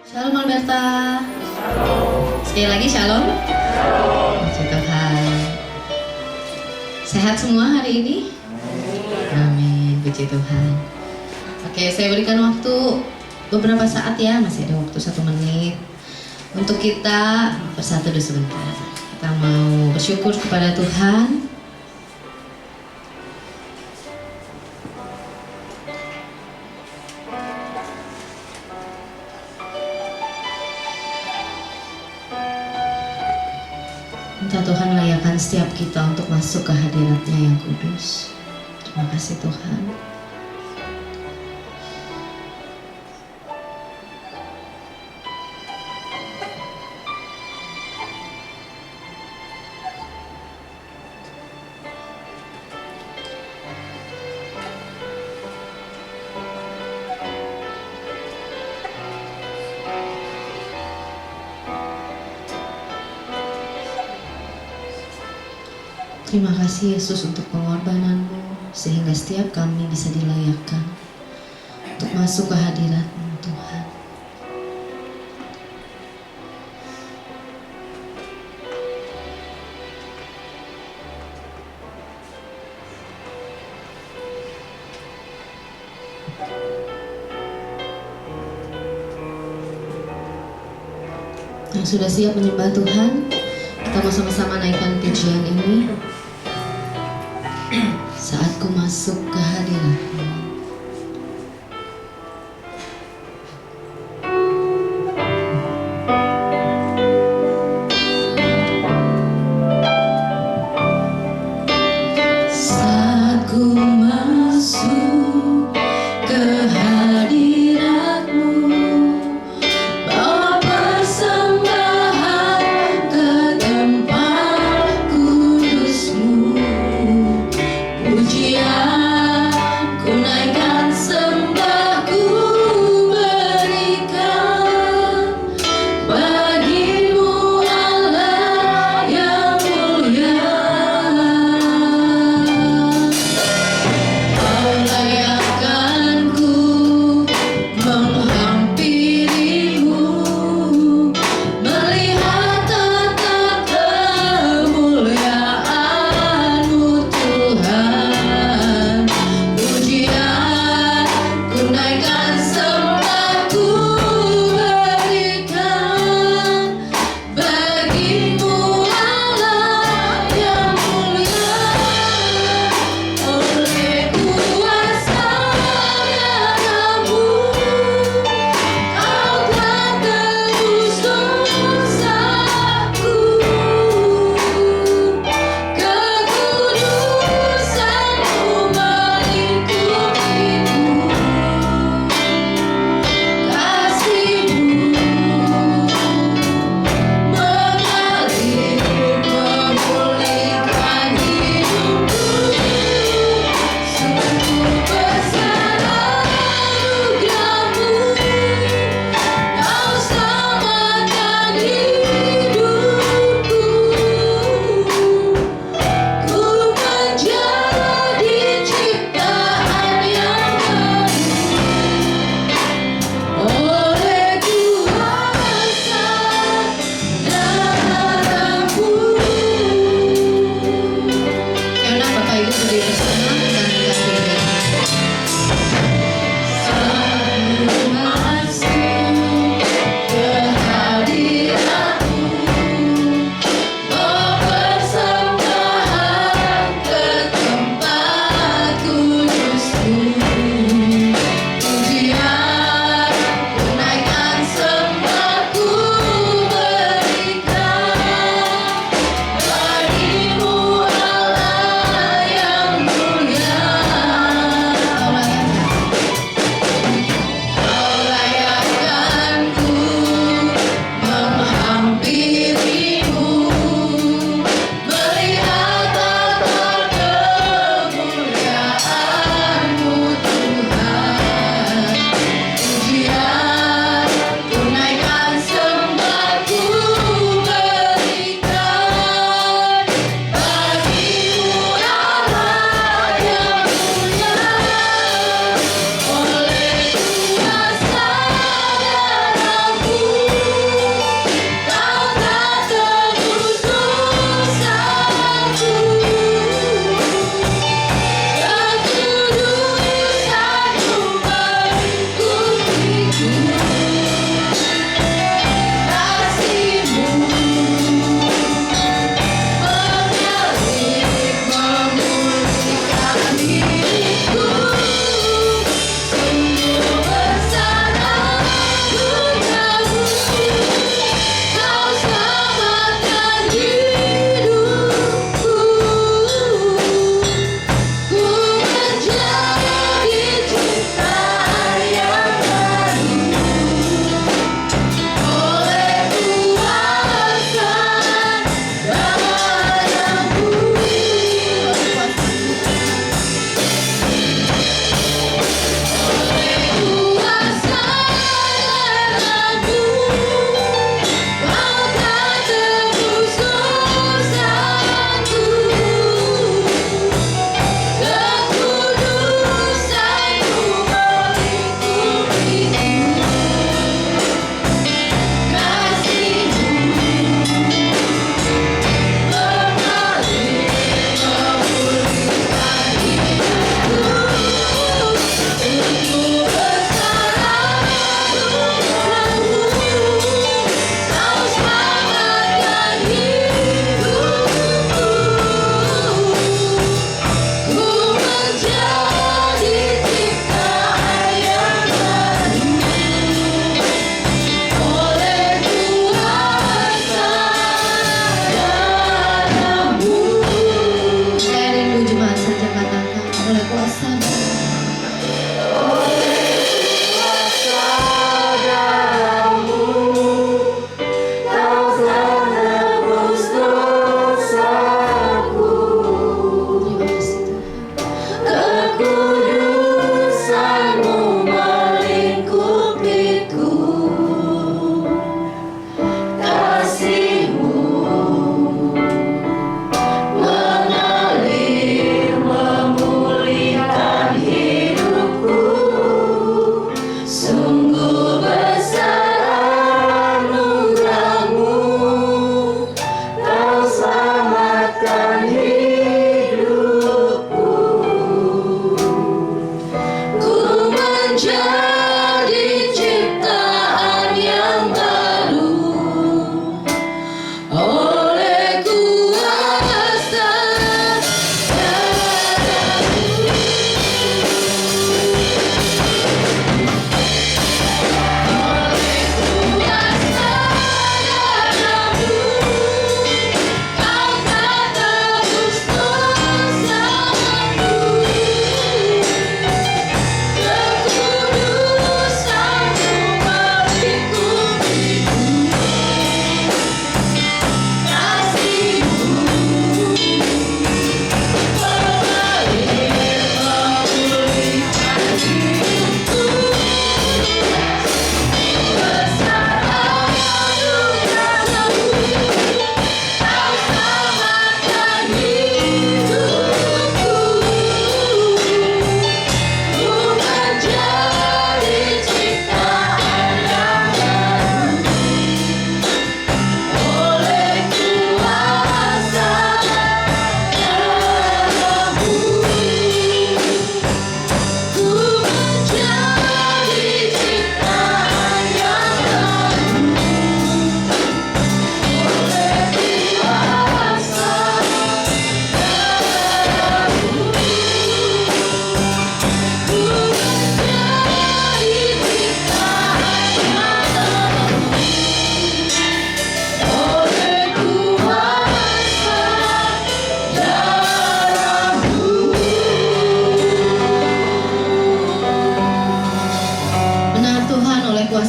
Shalom Alberta. Sekali lagi shalom. Puji Tuhan. Sehat semua hari ini? Amin. Puji Tuhan. Oke, saya berikan waktu beberapa saat ya, masih ada waktu 1 menit untuk kita bersatu dulu sebentar. Kita mau bersyukur kepada Tuhan. Minta Tuhan layakan setiap kita untuk masuk ke hadirat-Nya yang kudus. Terima kasih Tuhan. Terima kasih Yesus untuk pengorbanan-Mu sehingga setiap kami bisa dilayakkan untuk masuk ke hadirat-Mu Tuhan. Yang sudah siap menyembah Tuhan, kita mau sama-sama naikkan pujian ini. Saat ku masuk ke hadirat-Mu. Saat ku masuk ke hadirat-Mu, bawa persembahan ke tempat kudus-Mu. Pujian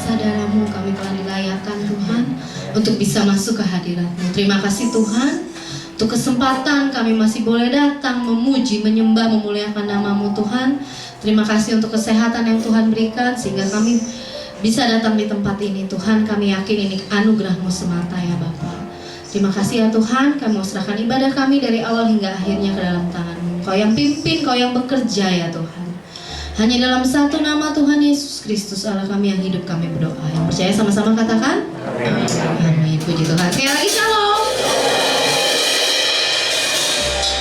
kuasa darah-Mu kami telah dilayakkan Tuhan untuk bisa masuk ke hadirat-Mu. Terima kasih Tuhan untuk kesempatan kami masih boleh datang memuji, menyembah, memuliakan nama-Mu Tuhan. Terima kasih untuk kesehatan yang Tuhan berikan sehingga kami bisa datang di tempat ini. Tuhan, kami yakin ini anugerah-Mu semata ya Bapa. Terima kasih ya Tuhan, kami mau serahkan ibadah kami dari awal hingga akhirnya ke dalam tangan-Mu. Kau yang pimpin, Kau yang bekerja ya Tuhan. Hanya dalam satu nama Tuhan Yesus Kristus Allah kami yang hidup kami berdoa. Yang percaya sama-sama katakan amin. Amin. Puji Tuhan. Sekali lagi shalom.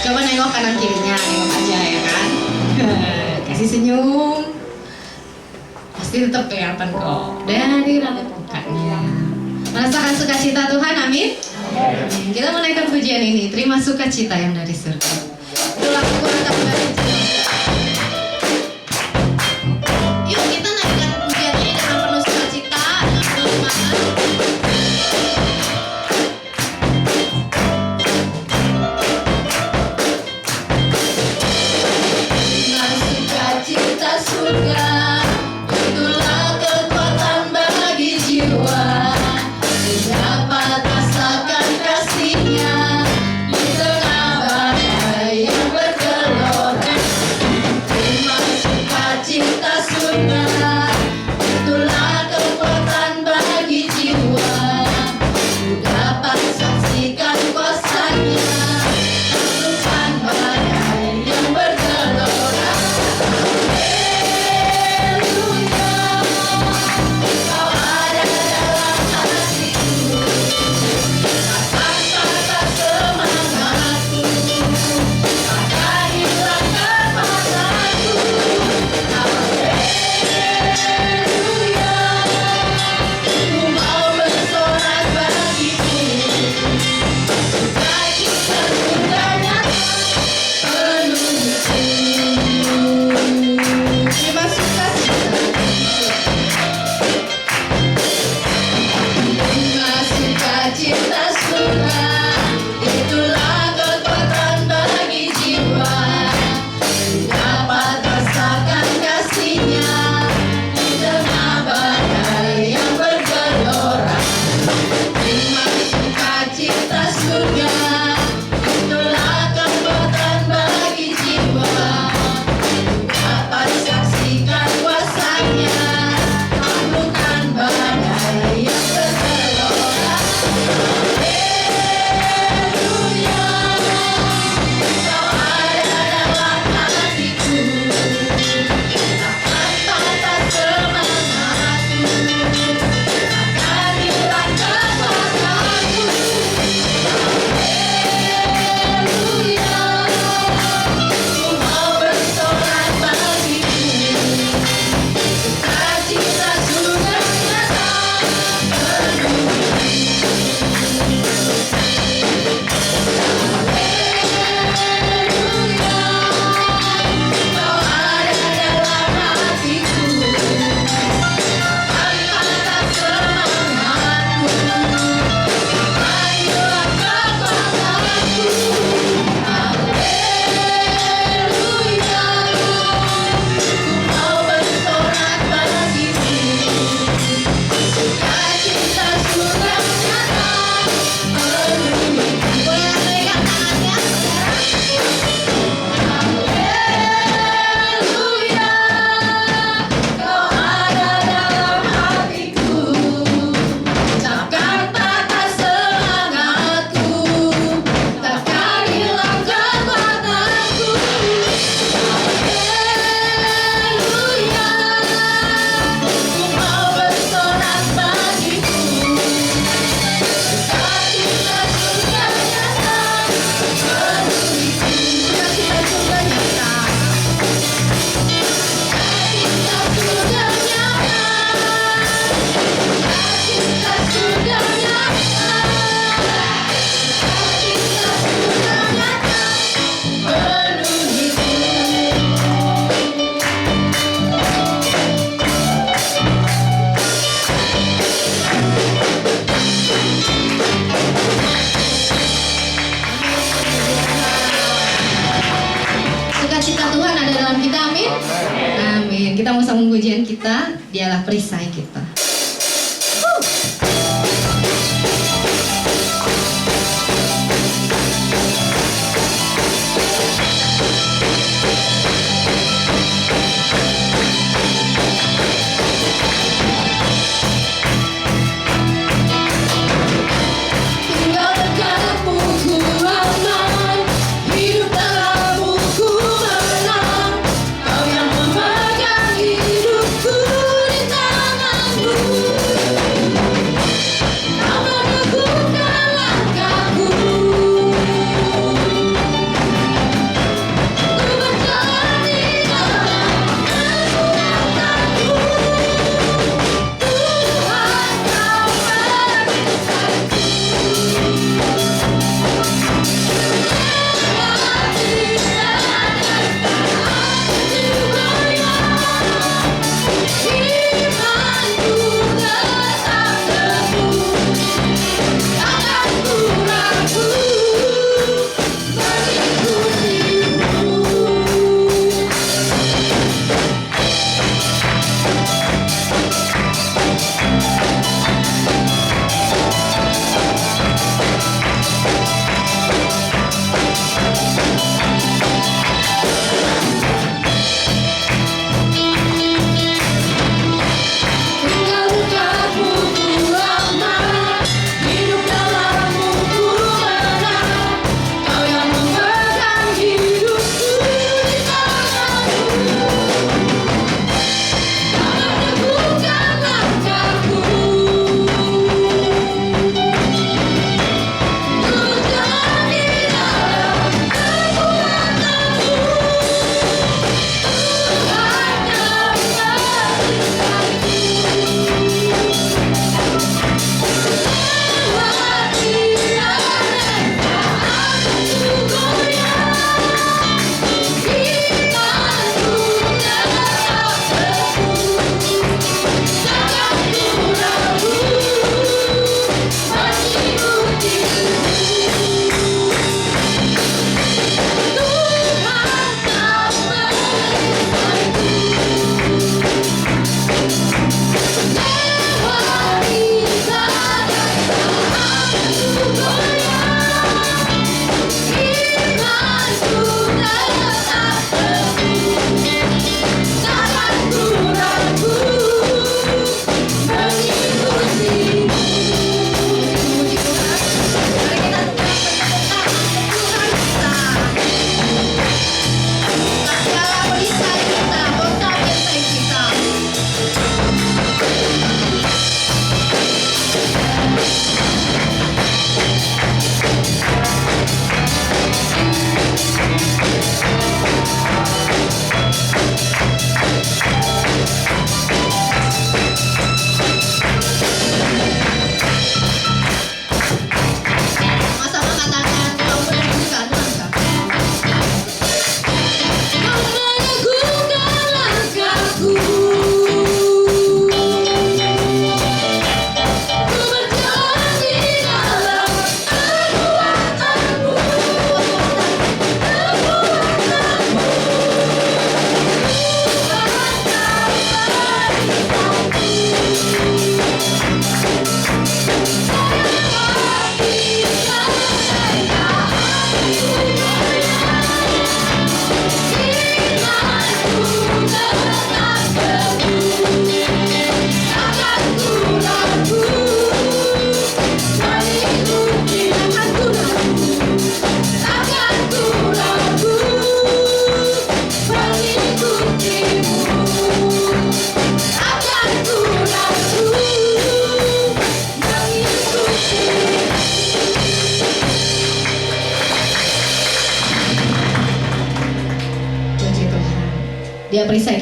Coba nengok kanan kirinya, nengok aja ya kan. Kasih senyum. Pasti tetap kelihatan kok dari raut mukanya. Merasakan sukacita Tuhan, amin. Kita menaikkan pujian ini. Terima sukacita yang dari surga. Itulah kekuatan dari jiwa. Yuk kita naikkan pujian ini dengan penuh sukacita, dengan penuh semangat. Terima sukacita surga, itulah kekuatan bagi jiwa. Dapat rasakan kasih-Nya di tengah badai yang bergelora. Terima sukacita surga, itulah kekuatan bagi jiwa. Dapat saksikan kuasa-Nya taklukkan badai yang bergelora. Haleluya, Kau ada dalam hatiku. Kata-kata semangatku, takkan hilang kepadaku. Haleluya, Ku mau bersorak bagiku. Sukacita sudah nyata penuhiku. Terima sukacita. Terima sukacita surga, itulah kekuatan bagi jiwa. Dapat rasakan kasih-Nya di tengah badai yang bergelora. Terima sukacita surga, itulah kekuatan bagi jiwa. Dapat saksikan kuasa-Nya taklukkan badai yang bergelora. Haleluya, Kau ada dalam hatiku. Takkan patah semangatku, takkan hilang kepadaku. Haleluya, Ku mau bersorak bagiku. Sukacita sudah nyata penuhiku. Haleluya, Kau ada dalam hatiku. Takkan patah semangatku, takkan hilang kepadaku. Haleluya, Ku mau bersorak bagiku. Sukacita sudah nyata penuhiku. Boleh angkat tangannya, saudara? Haleluya, Kau ada dalam hatiku. Takkan patah semangatku, takkan hilang kekuatanku. Haleluya, Ku mau bersorak bagiku. Sukacita sudah nyata penuhiku. Sukacita sudah nyata. Sukacita sudah nyata. Sukacita sudah nyata. Sukacita sudah nyata penuhiku. Sukacita Tuhan ada dalam kita, amin. Amin. Kita mau sambung pujian kita, Dialah perisai kita.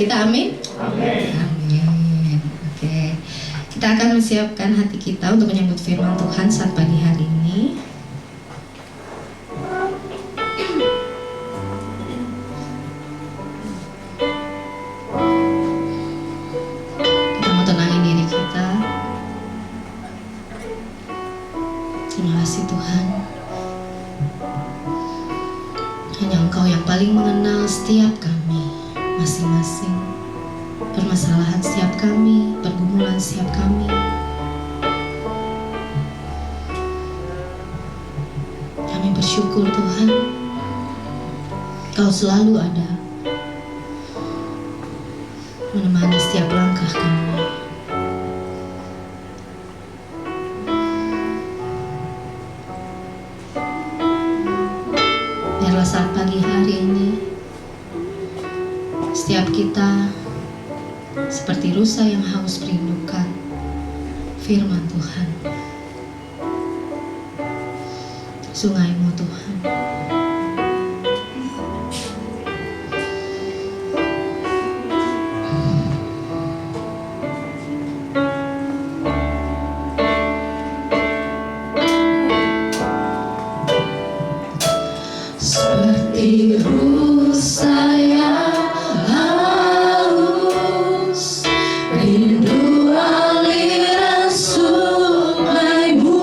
kita? Amin. Amin. Amin. Oke. Kita akan menyiapkan hati kita untuk menyambut firman Tuhan saat pagi hari ini. Kita mau tenangin diri kita. Terima kasih Tuhan. Hanya Engkau yang paling mengenal setiap kami masing-masing, permasalahan setiap kami, pergumulan setiap kami. Kami bersyukur Tuhan, Kau selalu ada menemani setiap langkah kami. Biarlah saat pagi hari ini setiap kita seperti rusa yang haus merindukan firman Tuhan, sungai-Mu Tuhan. Seperti rusa yang haus, rindu aliran sungai-Mu.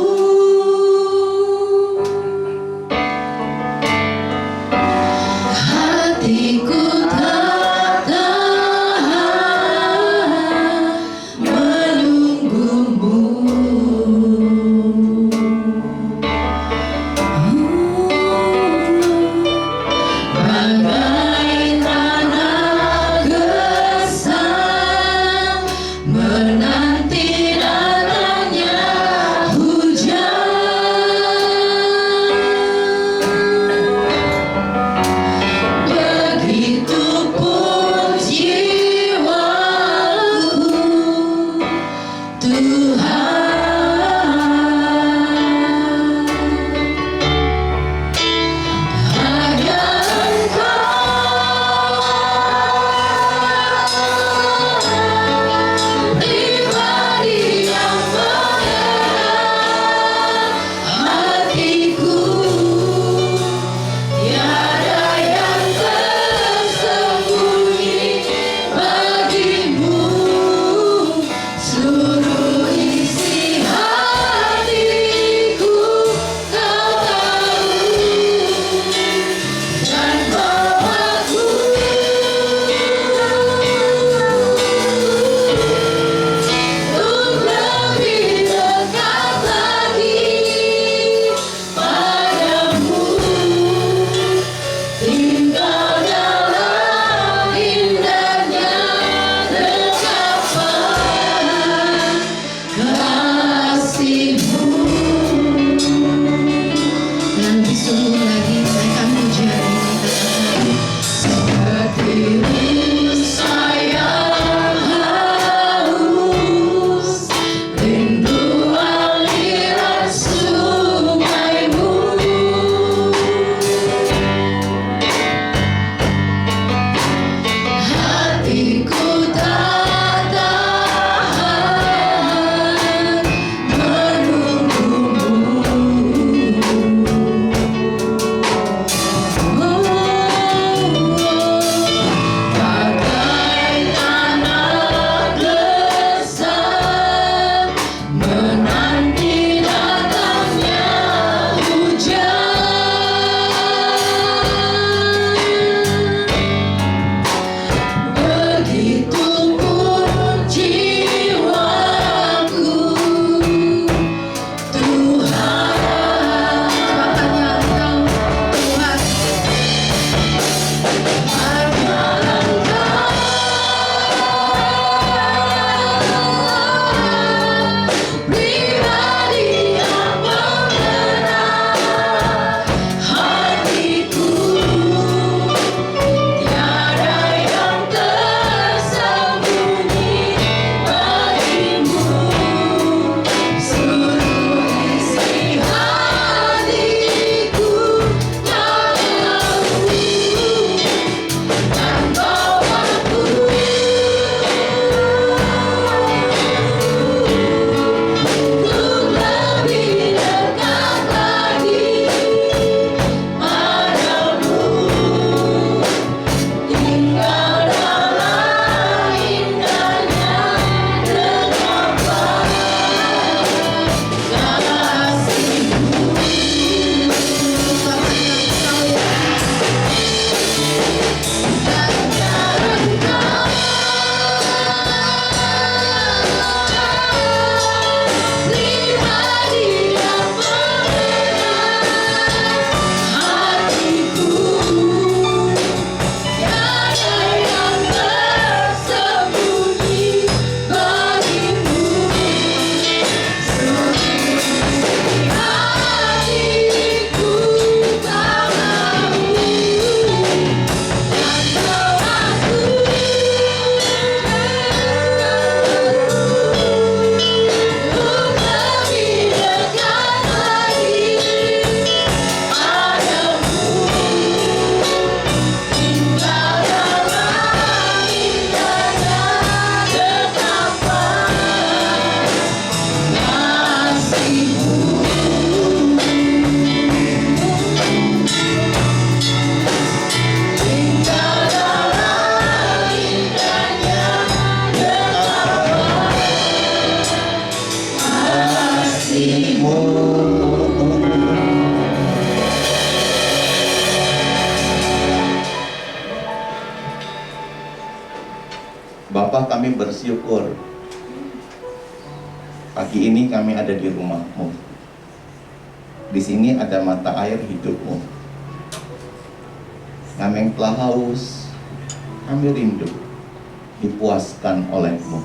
Bapa, kami bersyukur pagi ini kami ada di rumah-Mu. Di sini ada mata air hidup-Mu. Kami yang telah haus, kami rindu dipuaskan oleh-Mu.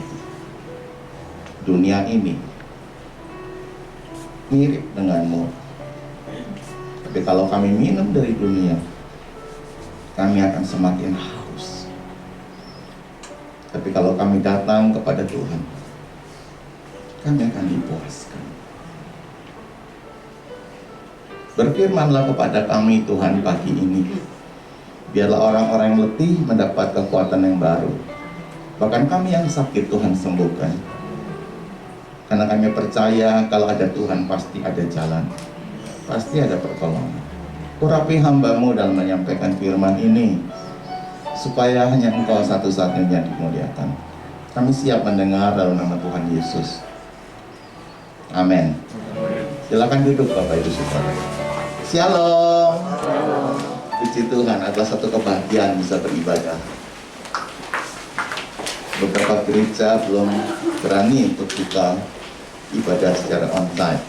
Dunia ini mirip dengan-Mu. Tapi kalau kami minum dari dunia, kami akan semakin haus. Tapi kalau kami datang kepada Tuhan, kami akan dipuaskan. Berfirmanlah kepada kami Tuhan pagi ini. Biarlah orang-orang yang letih mendapat kekuatan yang baru. Bahkan kami yang sakit Tuhan sembuhkan. Karena kami percaya kalau ada Tuhan pasti ada jalan, pasti ada pertolongan. Urapi hamba-Mu dalam menyampaikan firman ini, supaya hanya Engkau satu-satunya dimuliakan. Kami siap mendengar dalam nama Tuhan Yesus. Amin. Silakan duduk Bapak Ibu Saudara. Shalom. Puji Tuhan, adalah satu kebahagiaan bisa beribadah. Beberapa gereja belum berani untuk kita ibadah secara onsite.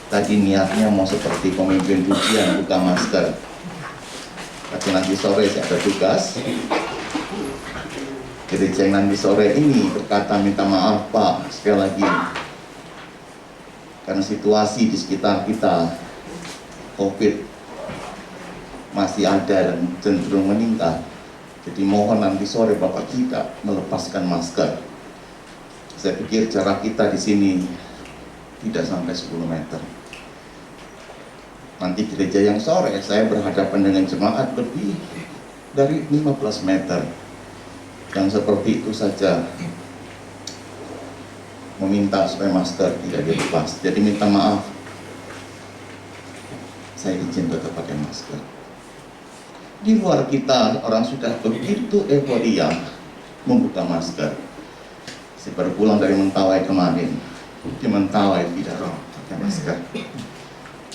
Tadi niatnya mau seperti pemimpin pujian buka masker. Tapi nanti sore saya ada tugas. Gereja yang nanti sore ini berkata minta maaf Pak sekali lagi. Karena situasi di sekitar kita COVID masih ada dan cenderung meningkat. Jadi mohon nanti sore Bapak tidak melepaskan masker. Saya pikir jarak kita di sini tidak sampai 10 meter. Nanti gereja yang sore saya berhadapan dengan jemaat lebih dari 15 meter. Yang seperti itu saja meminta supaya masker tidak dilepas. Jadi minta maaf, saya izin tetap pakai masker. Di luar kita orang sudah begitu euforia membuka masker. Saya baru pulang dari Mentawai kemarin. Di Mentawai tidak pakai masker.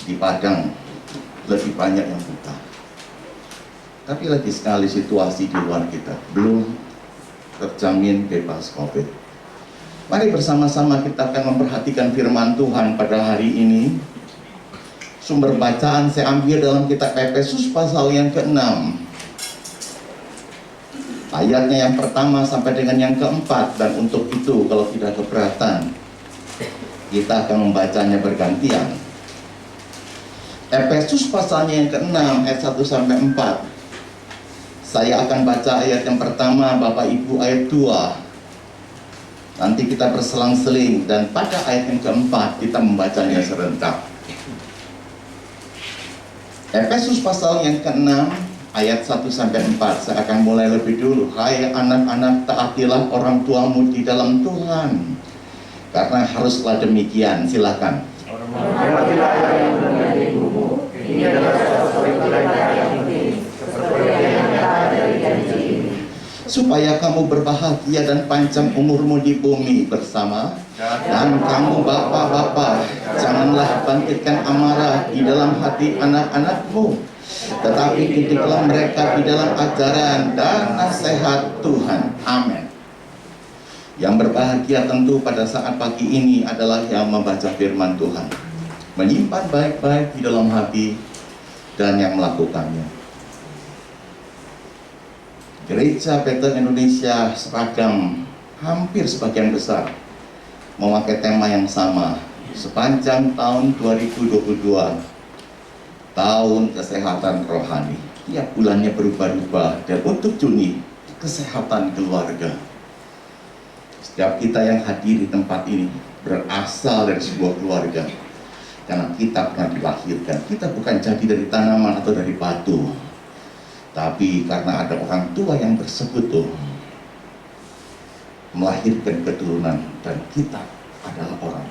Di Padang lebih banyak yang buka. Tapi lagi sekali situasi di luar kita belum terjamin bebas COVID. Mari bersama-sama kita akan memperhatikan firman Tuhan pada hari ini. Sumber bacaan saya ambil dalam kitab Efesus pasal yang ke-6. Ayatnya yang pertama sampai dengan yang keempat. Dan untuk itu kalau tidak keberatan, kita akan membacanya bergantian. Efesus pasalnya yang ke-6 ayat 1 sampai 4. Saya akan baca ayat yang pertama, Bapak Ibu ayat 2. Nanti kita berselang-seling dan pada ayat yang keempat kita membacanya serentak. Efesus pasal yang ke-6 ayat 1 sampai 4. Saya akan mulai lebih dulu. Hai anak-anak, taatilah orang tuamu di dalam Tuhan, karena haruslah demikian. Silakan. Hormatilah ayah yang menjadi ibumu. Ini adalah suatu perintah yang penting, seperti yang nyata dari janji ini. Supaya kamu berbahagia dan panjang umurmu di bumi bersama. Dan kamu bapak-bapak, janganlah bangkitkan amarah di dalam hati anak-anakmu, tetapi didiklah mereka di dalam ajaran dan nasihat Tuhan. Amin. Yang berbahagia tentu pada saat pagi ini adalah yang membaca firman Tuhan, menyimpan baik-baik di dalam hati, dan yang melakukannya. Gereja Bethel Indonesia seragam hampir sebagian besar memakai tema yang sama sepanjang tahun 2022, tahun kesehatan rohani. Tiap bulannya berubah-ubah, dan untuk Juni kesehatan keluarga. Setiap kita yang hadir di tempat ini berasal dari sebuah keluarga, karena kita pernah dilahirkan. Kita bukan jadi dari tanaman atau dari batu, tapi karena ada orang tua yang bersekutu melahirkan keturunan, dan kita adalah orang.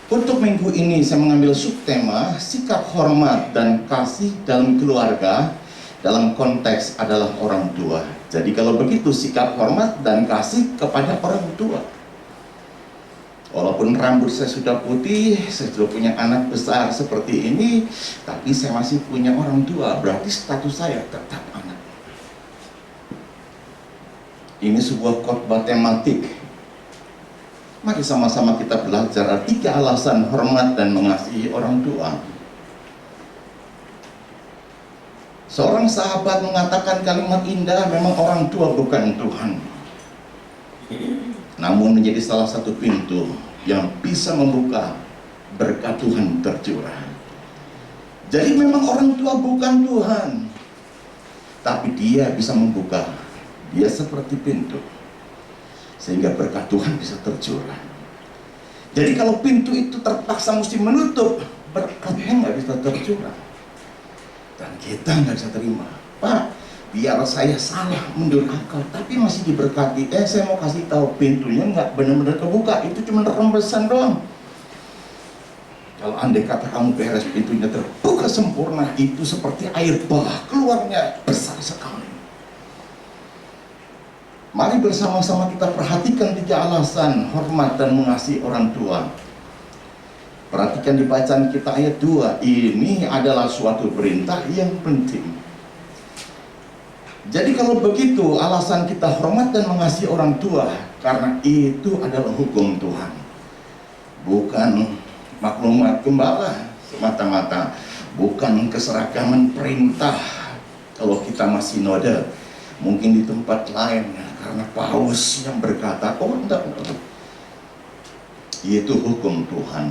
Untuk minggu ini saya mengambil subtema sikap hormat dan kasih dalam keluarga, dalam konteks adalah orang tua. Jadi kalau begitu sikap hormat dan kasih kepada orang tua. Walaupun rambut saya sudah putih, saya sudah punya anak besar seperti ini, tapi saya masih punya orang tua, berarti status saya tetap anak. Ini sebuah khotbah tematik. Mari sama-sama kita belajar 3 alasan hormat dan mengasihi orang tua. Seorang sahabat mengatakan kalimat indah, memang orang tua bukan Tuhan, namun menjadi salah satu pintu yang bisa membuka berkat Tuhan tercurah. Jadi memang orang tua bukan Tuhan, tapi dia bisa membuka. Dia seperti pintu, sehingga berkat Tuhan bisa tercurah. Jadi kalau pintu itu terpaksa mesti menutup, berkatnya nggak bisa tercurah. Dan kita nggak bisa terima. Pak, biar saya salah mendurhaka, tapi masih diberkati. Saya mau kasih tahu, pintunya nggak benar-benar kebuka. Itu cuma rembesan doang. Kalau andai kata kamu beres, pintunya terbuka sempurna, itu seperti air bah, keluarnya besar sekali. Mari bersama-sama kita perhatikan 3 alasan hormat dan mengasihi orang tua. Perhatikan di bacaan kita ayat 2. Ini adalah suatu perintah yang penting. Jadi kalau begitu alasan kita hormat dan mengasihi orang tua, karena itu adalah hukum Tuhan, bukan maklumat gembala semata-mata, bukan keseragaman perintah. Kalau kita masih sinode, mungkin di tempat lain, karena paus yang berkata, oh enggak. Itu hukum Tuhan.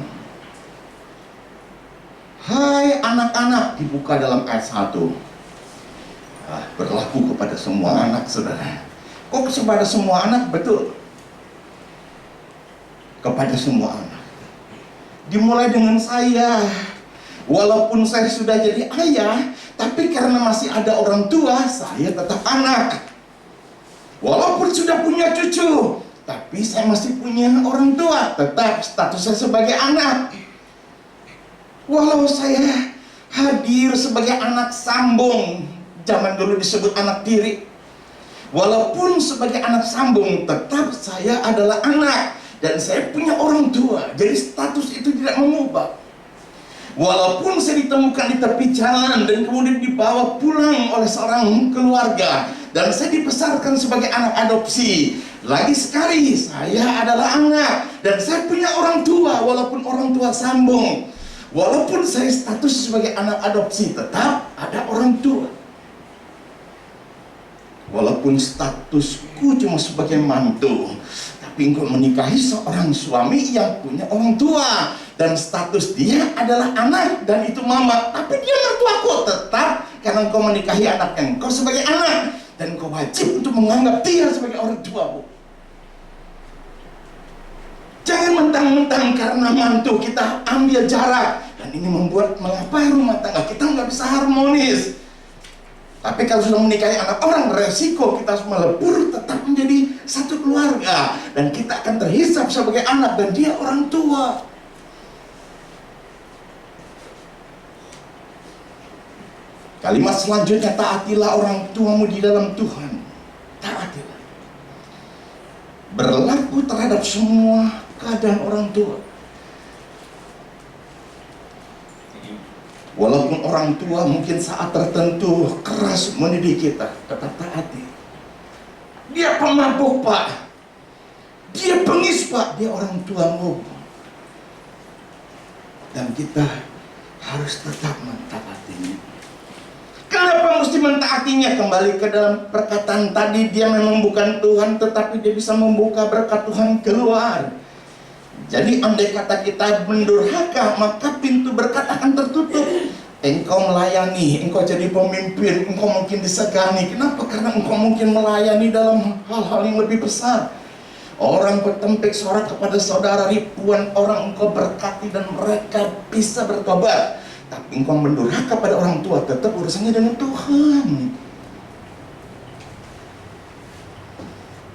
Hai anak-anak, dibuka dalam ayat 1. Berlaku kepada semua anak, saudara. Kok kepada semua anak? Betul, kepada semua anak. Dimulai dengan saya. Walaupun saya sudah jadi ayah, tapi karena masih ada orang tua, saya tetap anak. Walaupun sudah punya cucu, tapi saya masih punya orang tua, tetap status saya sebagai anak. Walau saya hadir sebagai anak sambung, zaman dulu disebut anak tiri. Walaupun sebagai anak sambung, tetap saya adalah anak. Dan saya punya orang tua, jadi status itu tidak mengubah. Walaupun saya ditemukan di tepi jalan dan kemudian dibawa pulang oleh seorang keluarga, dan saya dibesarkan sebagai anak adopsi, lagi sekali saya adalah anak. Dan saya punya orang tua, walaupun orang tua sambung. Walaupun saya status sebagai anak adopsi, tetap ada orang tua. Walaupun statusku cuma sebagai mantu, tapi engkau menikahi seorang suami yang punya orang tua, dan status dia adalah anak, dan itu mama, tapi dia mertuaku. Tetap karena engkau menikahi anak engkau sebagai anak, dan engkau wajib untuk menganggap dia sebagai orang tuamu. Jangan mentang-mentang karena mantu kita ambil jarak, dan ini membuat mengapa rumah tangga kita nggak bisa harmonis. Tapi kalau sudah menikahi anak orang, resiko kita melebur tetap menjadi satu keluarga, dan kita akan terhisap sebagai anak dan dia orang tua. Kalimat selanjutnya, taatilah orang tuamu di dalam Tuhan. Taatilah. Berlaku terhadap semua keadaan orang tua. Walaupun orang tua mungkin saat tertentu keras mendidik kita, tetap taati. Dia pemabuk, Pak. Dia pengis, Pak. Dia orang tuamu. Dan kita harus tetap mentaatinya. Kenapa mesti mentaatinya? Kembali ke dalam perkataan tadi, dia memang bukan Tuhan, tetapi dia bisa membuka berkat Tuhan keluar. Jadi andai kata kita mendurhaka, maka pintu berkat akan tertutup. Engkau melayani, engkau jadi pemimpin, engkau mungkin disegani. Kenapa? Karena engkau mungkin melayani dalam hal-hal yang lebih besar. Orang bertempik suara kepada saudara, ribuan orang engkau berkati dan mereka bisa bertobat. Tapi engkau mendurhaka pada orang tua, tetap urusannya dengan Tuhan.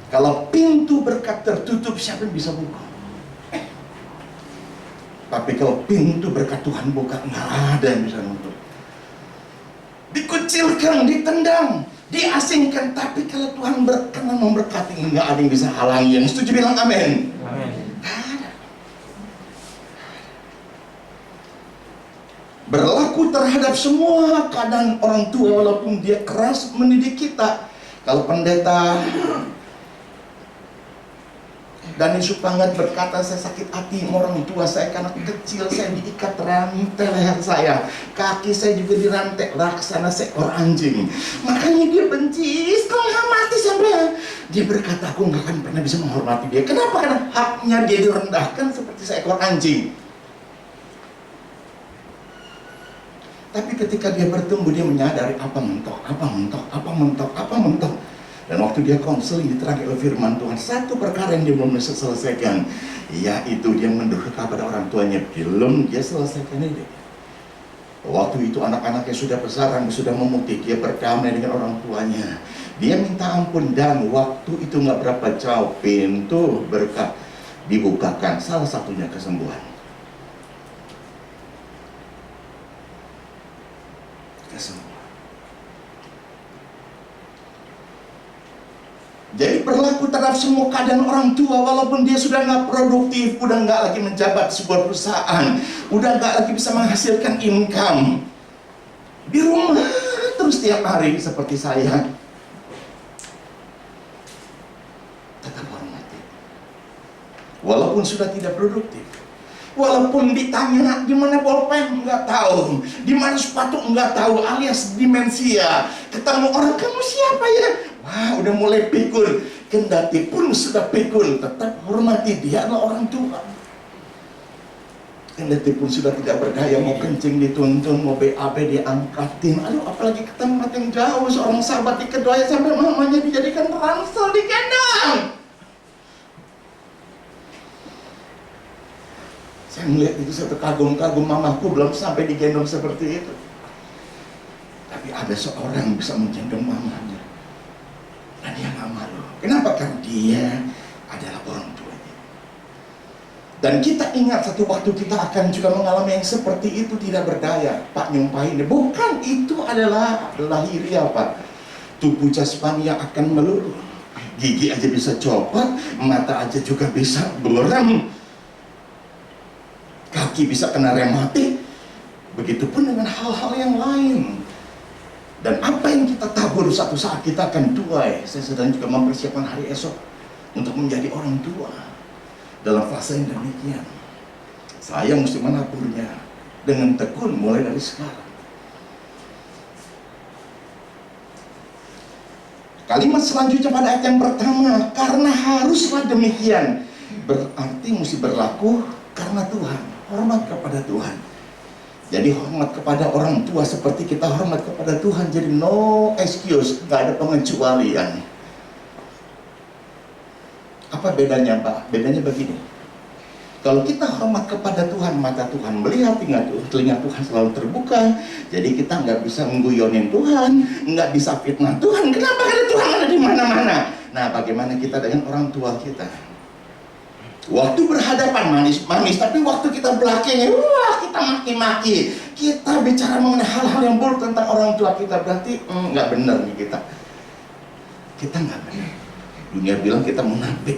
Kalau pintu berkat tertutup, siapa yang bisa buka? Tapi kalau pintu berkat Tuhan buka, nggak ada yang bisa nutup. Dikucilkan, ditendang, diasingkan, tapi kalau Tuhan berkenan memberkati, nggak ada yang bisa halangi. Yang setuju bilang amin. Amin. Ada. Berlaku terhadap semua keadaan orang tua, walaupun dia keras mendidik kita. Kalau pendeta Dan Yusuf Panggat berkata, saya sakit hati orang tua saya karena kecil saya diikat rantai leher saya, kaki saya juga dirantai laksana seekor anjing. Makanya dia benci setengah mati sampai dia berkata, aku nggak akan pernah bisa menghormati dia. Kenapa? Karena haknya dia direndahkan seperti seekor anjing. Tapi ketika dia bertumbuh, dia menyadari apa mentok. Dan waktu dia konseling diterangi oleh firman Tuhan, satu perkara yang dia belum bisa selesaikan, yaitu dia mendurhaka pada orang tuanya. Belum dia selesaikan ini. Waktu itu anak-anaknya sudah besar, sudah memutih, dia berdamai dengan orang tuanya. Dia minta ampun, dan waktu itu nggak berapa jauh pintu berkat dibukakan, salah satunya kesembuhan. Jadi berlaku terhadap semua keadaan orang tua, walaupun dia sudah nggak produktif, udah nggak lagi menjabat sebuah perusahaan, udah nggak lagi bisa menghasilkan income, di rumah terus tiap hari seperti saya, tetap hormati. Walaupun sudah tidak produktif, walaupun ditanya di mana bolpen nggak tahu, di mana sepatu nggak tahu, alias demensia, ketemu orang, kamu siapa ya? Wah, udah mulai pikun. Kendati pun sudah pikun, tetap hormati, dia adalah orang tua. Kendati pun sudah tidak berdaya, mau kencing dituntun, mau BAB diangkatin. Aduh, apalagi ke tempat yang jauh, seorang sahabat dikedoain sampai mamanya dijadikan ransel, digendong. Saya melihat itu, saya terkagum-kagum, mamaku belum sampai digendong seperti itu. Tapi ada seorang yang bisa menggendong mamanya, dan dia nggak malu. Kenapa? Karena dia adalah orang tuanya. Dan kita ingat satu waktu kita akan juga mengalami yang seperti itu, tidak berdaya. Pak nyumpahin, bukan itu adalah lahiriah Pak. Tubuh jasmani yang akan meluluh. Gigi aja bisa copot, mata aja juga bisa buram, kaki bisa kena rematik. Begitupun dengan hal-hal yang lain. Dan apa yang kita tabur, satu saat kita akan tuai. Saya sedang juga mempersiapkan hari esok untuk menjadi orang tua. Dalam fase yang demikian, saya mesti menaburnya dengan tekun mulai dari sekarang. Kalimat selanjutnya pada ayat yang pertama, karena haruslah demikian, berarti mesti berlaku karena Tuhan. Hormat kepada Tuhan. Jadi hormat kepada orang tua seperti kita hormat kepada Tuhan. Jadi no excuse, nggak ada pengecualian. Apa bedanya Pak? Bedanya begini. Kalau kita hormat kepada Tuhan, mata Tuhan melihat, telinga Tuhan selalu terbuka. Jadi kita nggak bisa mengguyonin Tuhan, nggak bisa fitnah Tuhan. Kenapa? Karena Tuhan ada di mana-mana. Nah, bagaimana kita dengan orang tua kita? Waktu berhadapan manis-manis, tapi waktu kita belakangnya, wah, kita maki-maki, kita bicara mengenai hal-hal yang buruk tentang orang tua kita, berarti nggak benar nih kita. Kita nggak benar. Dunia bilang kita munafik.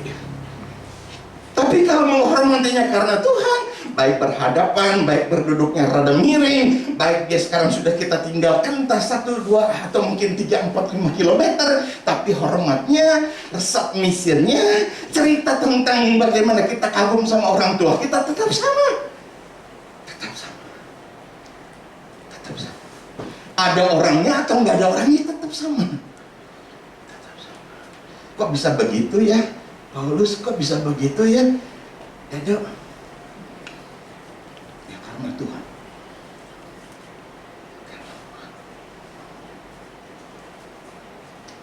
Tapi kalau menghormatinya karena Tuhan, baik berhadapan, baik berduduknya rada miring, baik dia sekarang sudah kita tinggalkan entah 1, 2, atau mungkin 3, 4, 5 kilometer, tapi hormatnya, resep misirnya, cerita tentang bagaimana kita kagum sama orang tua kita tetap sama. Tetap sama. Tetap sama. Ada orangnya atau nggak ada orangnya tetap sama. Tetap sama. Kok bisa begitu ya? Paulus, kok bisa begitu ya? Ya, karena Tuhan.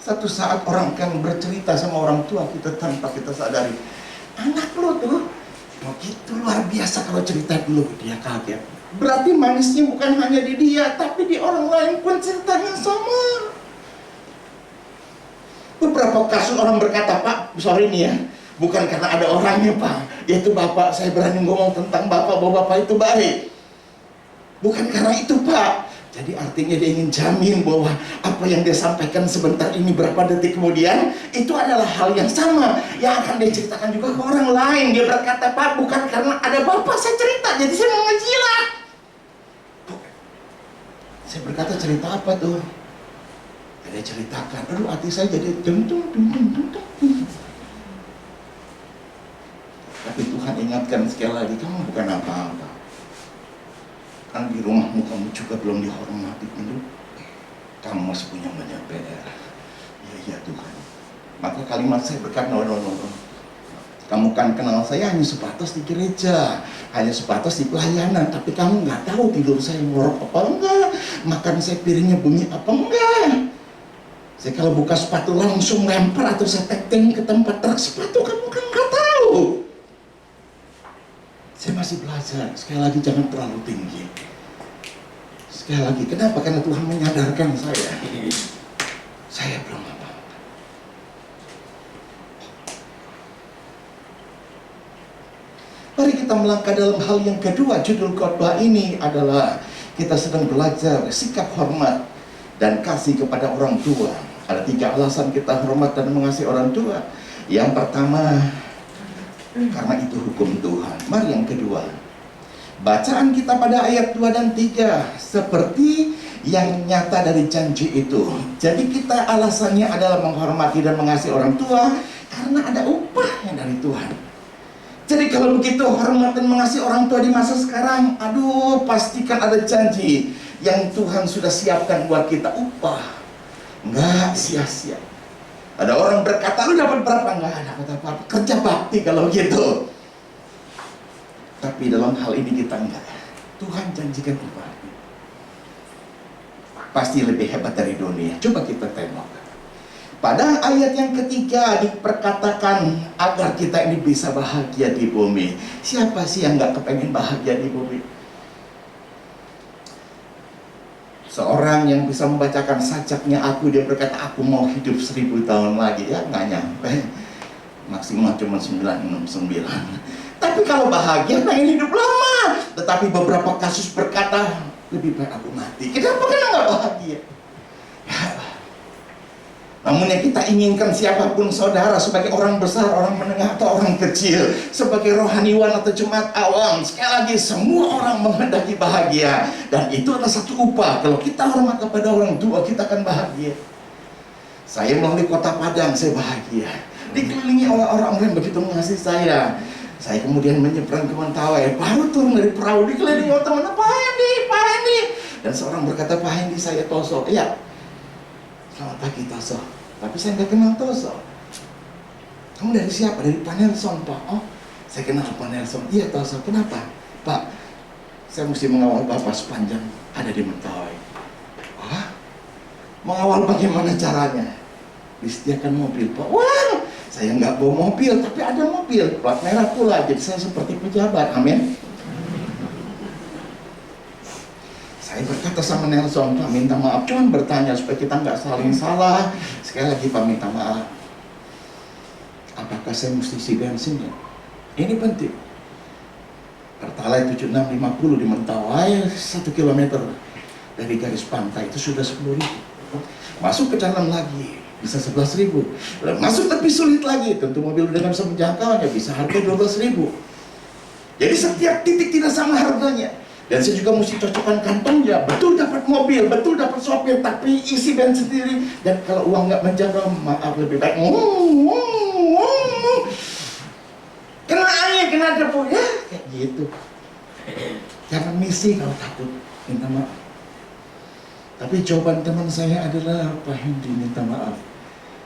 Satu saat orang akan bercerita sama orang tua kita tanpa kita sadari, anak lo tuh begitu luar biasa kalau cerita dulu. Dia kaget. Berarti manisnya bukan hanya di dia, tapi di orang lain pun ceritanya sama. Beberapa kasus orang berkata, Pak, sorry nih ya, bukan karena ada orangnya Pak, yaitu Bapak, saya berani ngomong tentang Bapak, bahwa Bapak itu baik. Bukan karena itu Pak. Jadi artinya dia ingin jamin bahwa apa yang dia sampaikan sebentar ini, berapa detik kemudian, itu adalah hal yang sama yang akan dia ceritakan juga ke orang lain. Dia berkata, Pak, bukan karena ada Bapak saya cerita, jadi saya mau ngejilat. Saya berkata, cerita apa tuh? Dia ceritakan, aduh hati saya jadi dung. sekali lagi, kamu bukan apa-apa. Kan di rumahmu kamu juga belum dihormati, benar? Kamu masih punya banyak PR. Iya Tuhan. Maka kalimat saya berkata, no. Kamu kan kenal saya hanya sebatas di gereja, hanya sebatas di pelayanan, tapi kamu nggak tahu tidur saya ngorok apa enggak, makan saya piringnya bunyi apa enggak. Saya kalau buka sepatu langsung lempar atau saya tekting ke tempat truk sepatu, kamu kan nggak tahu. Saya masih belajar. Sekali lagi, jangan terlalu tinggi. Sekali lagi, kenapa? Karena Tuhan menyadarkan saya. Saya belum apa-apa. Mari kita melangkah dalam hal yang kedua. Judul khotbah ini adalah kita sedang belajar sikap hormat dan kasih kepada orang tua. Ada 3 alasan kita hormat dan mengasihi orang tua. Yang pertama, karena itu hukum Tuhan. Mari yang kedua, bacaan kita pada ayat 2 dan 3 seperti yang nyata dari janji itu. Jadi kita alasannya adalah menghormati dan mengasihi orang tua karena ada upahnya dari Tuhan. Jadi kalau begitu hormat dan mengasihi orang tua di masa sekarang, aduh, pastikan ada janji yang Tuhan sudah siapkan buat kita, upah. Enggak sia-sia. Ada orang berkata, lu dapat berapa? Enggak dapat apa-apa. Kerja bakti kalau gitu. Tapi dalam hal ini kita enggak. Tuhan janjikan upah. Pasti lebih hebat dari dunia. Coba kita tengok. Pada ayat yang ketiga diperkatakan agar kita ini bisa bahagia di bumi. Siapa sih yang nggak kepengen bahagia di bumi? Seorang yang bisa membacakan sajaknya aku, dia berkata aku mau hidup 1000 tahun lagi. Ya nggak nyampe, maksimal cuma 969. Tapi kalau bahagia pengen hidup lama. Tetapi beberapa kasus berkata lebih baik aku mati. Kenapa nggak bahagia? Namun yang kita inginkan siapapun saudara, sebagai orang besar, orang menengah atau orang kecil, sebagai rohaniwan atau jemaat awam, sekali lagi semua orang menghendaki bahagia. Dan itu adalah satu upah. Kalau kita hormat kepada orang tua, kita akan bahagia. Saya melalui kota Padang, saya bahagia. Dikelilingi oleh orang-orang yang begitu mengasihi saya. Saya kemudian menyeberang ke Mentawai, baru turun dari perahu, dikelilingi oleh teman, Pak Hendi. Dan seorang berkata, Pak Hendi, saya Toso. Iya, selamat pagi Toso. Tapi saya nggak kenal Toso. Kamu dari siapa? Dari Pak Nelson, Pak. Oh, saya kenal Pak Nelson. Iya Toso. Kenapa? Pak, saya mesti mengawal Bapak sepanjang ada di Mentawai. Wah, mengawal bagaimana caranya? Disediakan mobil, Pak. Wah, saya nggak bawa mobil, tapi ada mobil plat merah pula. Jadi saya seperti pejabat. Amin. Saya berkata sama Nelson, Pak minta maaf, cuman bertanya supaya kita nggak saling salah. Sekali lagi Pak minta maaf. Apakah saya mesti isi bensin ya? Ini penting. Pertalite 7650 di Mentawai, 1 km dari garis pantai itu sudah 10.000. Masuk ke dalam lagi bisa 11.000. Masuk lebih sulit lagi, tentu mobil udah nggak bisa menjangkaunya, bisa harga 12.000. Jadi setiap titik tidak sama harganya. Dan saya juga mesti cocokkan kantongnya. Betul dapat mobil, betul dapat sopir, tapi isi bensin sendiri. Dan kalau uang nggak menjangkau, maaf lebih baik kena angin, kena debu ya, kayak gitu. Jangan misi kalau takut, minta maaf. Tapi jawaban teman saya adalah, Pak Hendi minta maaf,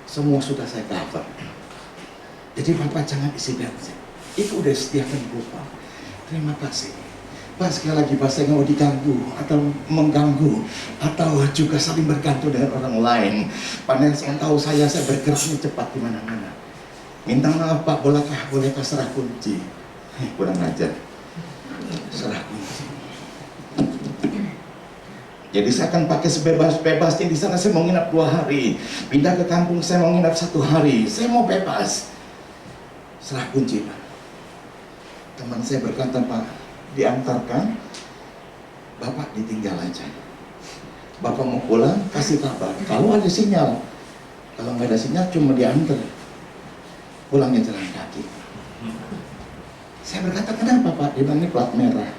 semua sudah saya cover. Jadi Bapak jangan isi bensin, itu udah sediakan Bapak. Terima kasih. Pak, sekali lagi Pak, saya nggak mau diganggu atau mengganggu atau juga saling bergantung dengan orang lain. Pak Nelson tahu saya bergeraknya cepat di mana-mana. Minta maaf Pak, bolehkah serah kunci? Kurang ajar. Serah kunci. Jadi saya akan pakai sebebas-bebasnya. Di sana saya mau nginap 2 hari. Pindah ke kampung saya mau nginap 1 hari. Saya mau bebas. Serah kunci Pak. Teman saya berkata, Pak, diantarkan, Bapak ditinggal aja. Bapak mau pulang, kasih kabar. Kalau ada sinyal, kalau nggak ada sinyal cuma diantar. Pulangnya jalan kaki. Saya berkata, kenapa Pak? Dia bilang ini plat merah.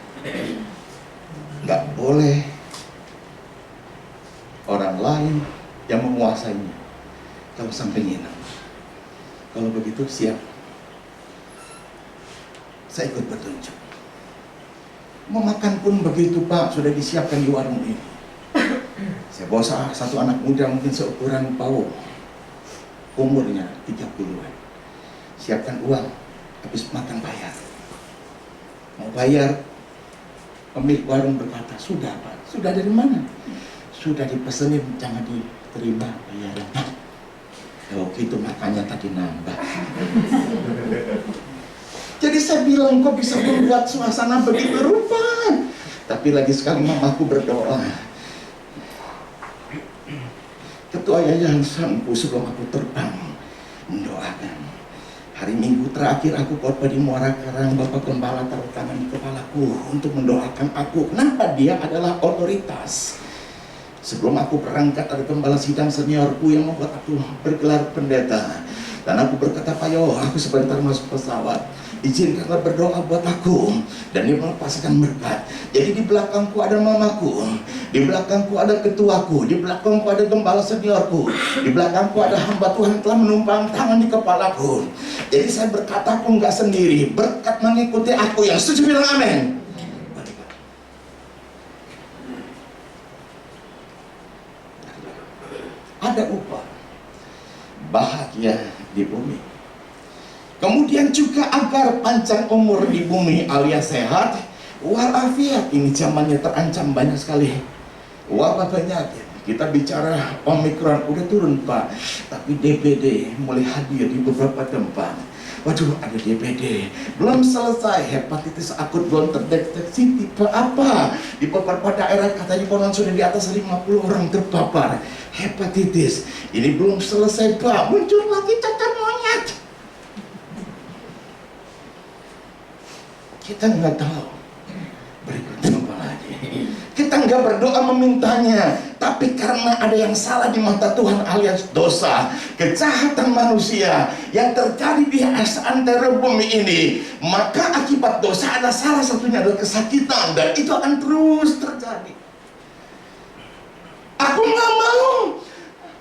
Nggak boleh orang lain yang menguasainya. Kalau sampai nginap. Kalau begitu siap. saya ikut petunjuk. Mau makan pun begitu Pak, sudah disiapkan di warung ini. Saya bawa satu anak muda mungkin seukuran Pau, umurnya 30-an. Siapkan uang, habis makan bayar. Mau bayar, pemilik warung berkata, sudah Pak, sudah dari mana? Sudah dipesenin, jangan diterima bayaran. Oh gitu makanya tadi nambah. Jadi saya bilang, kok bisa membuat suasana begitu rupa? Tapi lagi sekali mamaku berdoa. Ketua Yayasan Sanku sebelum aku terbang mendoakan. Hari Minggu terakhir aku khotbah di Muara Karang, Bapak Gembala taruh tangan di kepalaku untuk mendoakan aku. Kenapa? Dia adalah otoritas. Sebelum aku berangkat ada gembala sidang seniorku yang membuat aku bergelar pendeta. Dan aku berkata, Pak Yo, aku sebentar masuk pesawat, izinkanlah berdoa buat aku. Dan dia melepaskan berkat. Jadi di belakangku ada mamaku, di belakangku ada ketuaku, di belakangku ada gembala seniorku, di belakangku ada hamba Tuhan telah menumpang tangan di kepalaku. Jadi saya berkata, aku nggak sendiri, berkat mengikuti aku. Yang setuju bilang amin. Ada upah bahagia di bumi. Kemudian juga agar panjang umur di bumi alias sehat walafiat. Ini zamannya terancam banyak sekali wabah penyakit. Kita bicara Omikron udah turun Pak, tapi DBD mulai hadir di beberapa tempat. Waduh, ada DBD, belum selesai, hepatitis akut belum terdeteksi tipe apa. Di beberapa daerah katanya konon sudah di atas 50 orang terpapar hepatitis. Ini belum selesai Pak, muncul lagi cacar monyet. Kita nggak tahu berikutnya apa lagi. Kita nggak berdoa memintanya, tapi karena ada yang salah di mata Tuhan alias dosa, kejahatan manusia yang terjadi di antara bumi ini, maka akibat dosa ada salah satunya adalah kesakitan, dan itu akan terus terjadi. Aku nggak mau,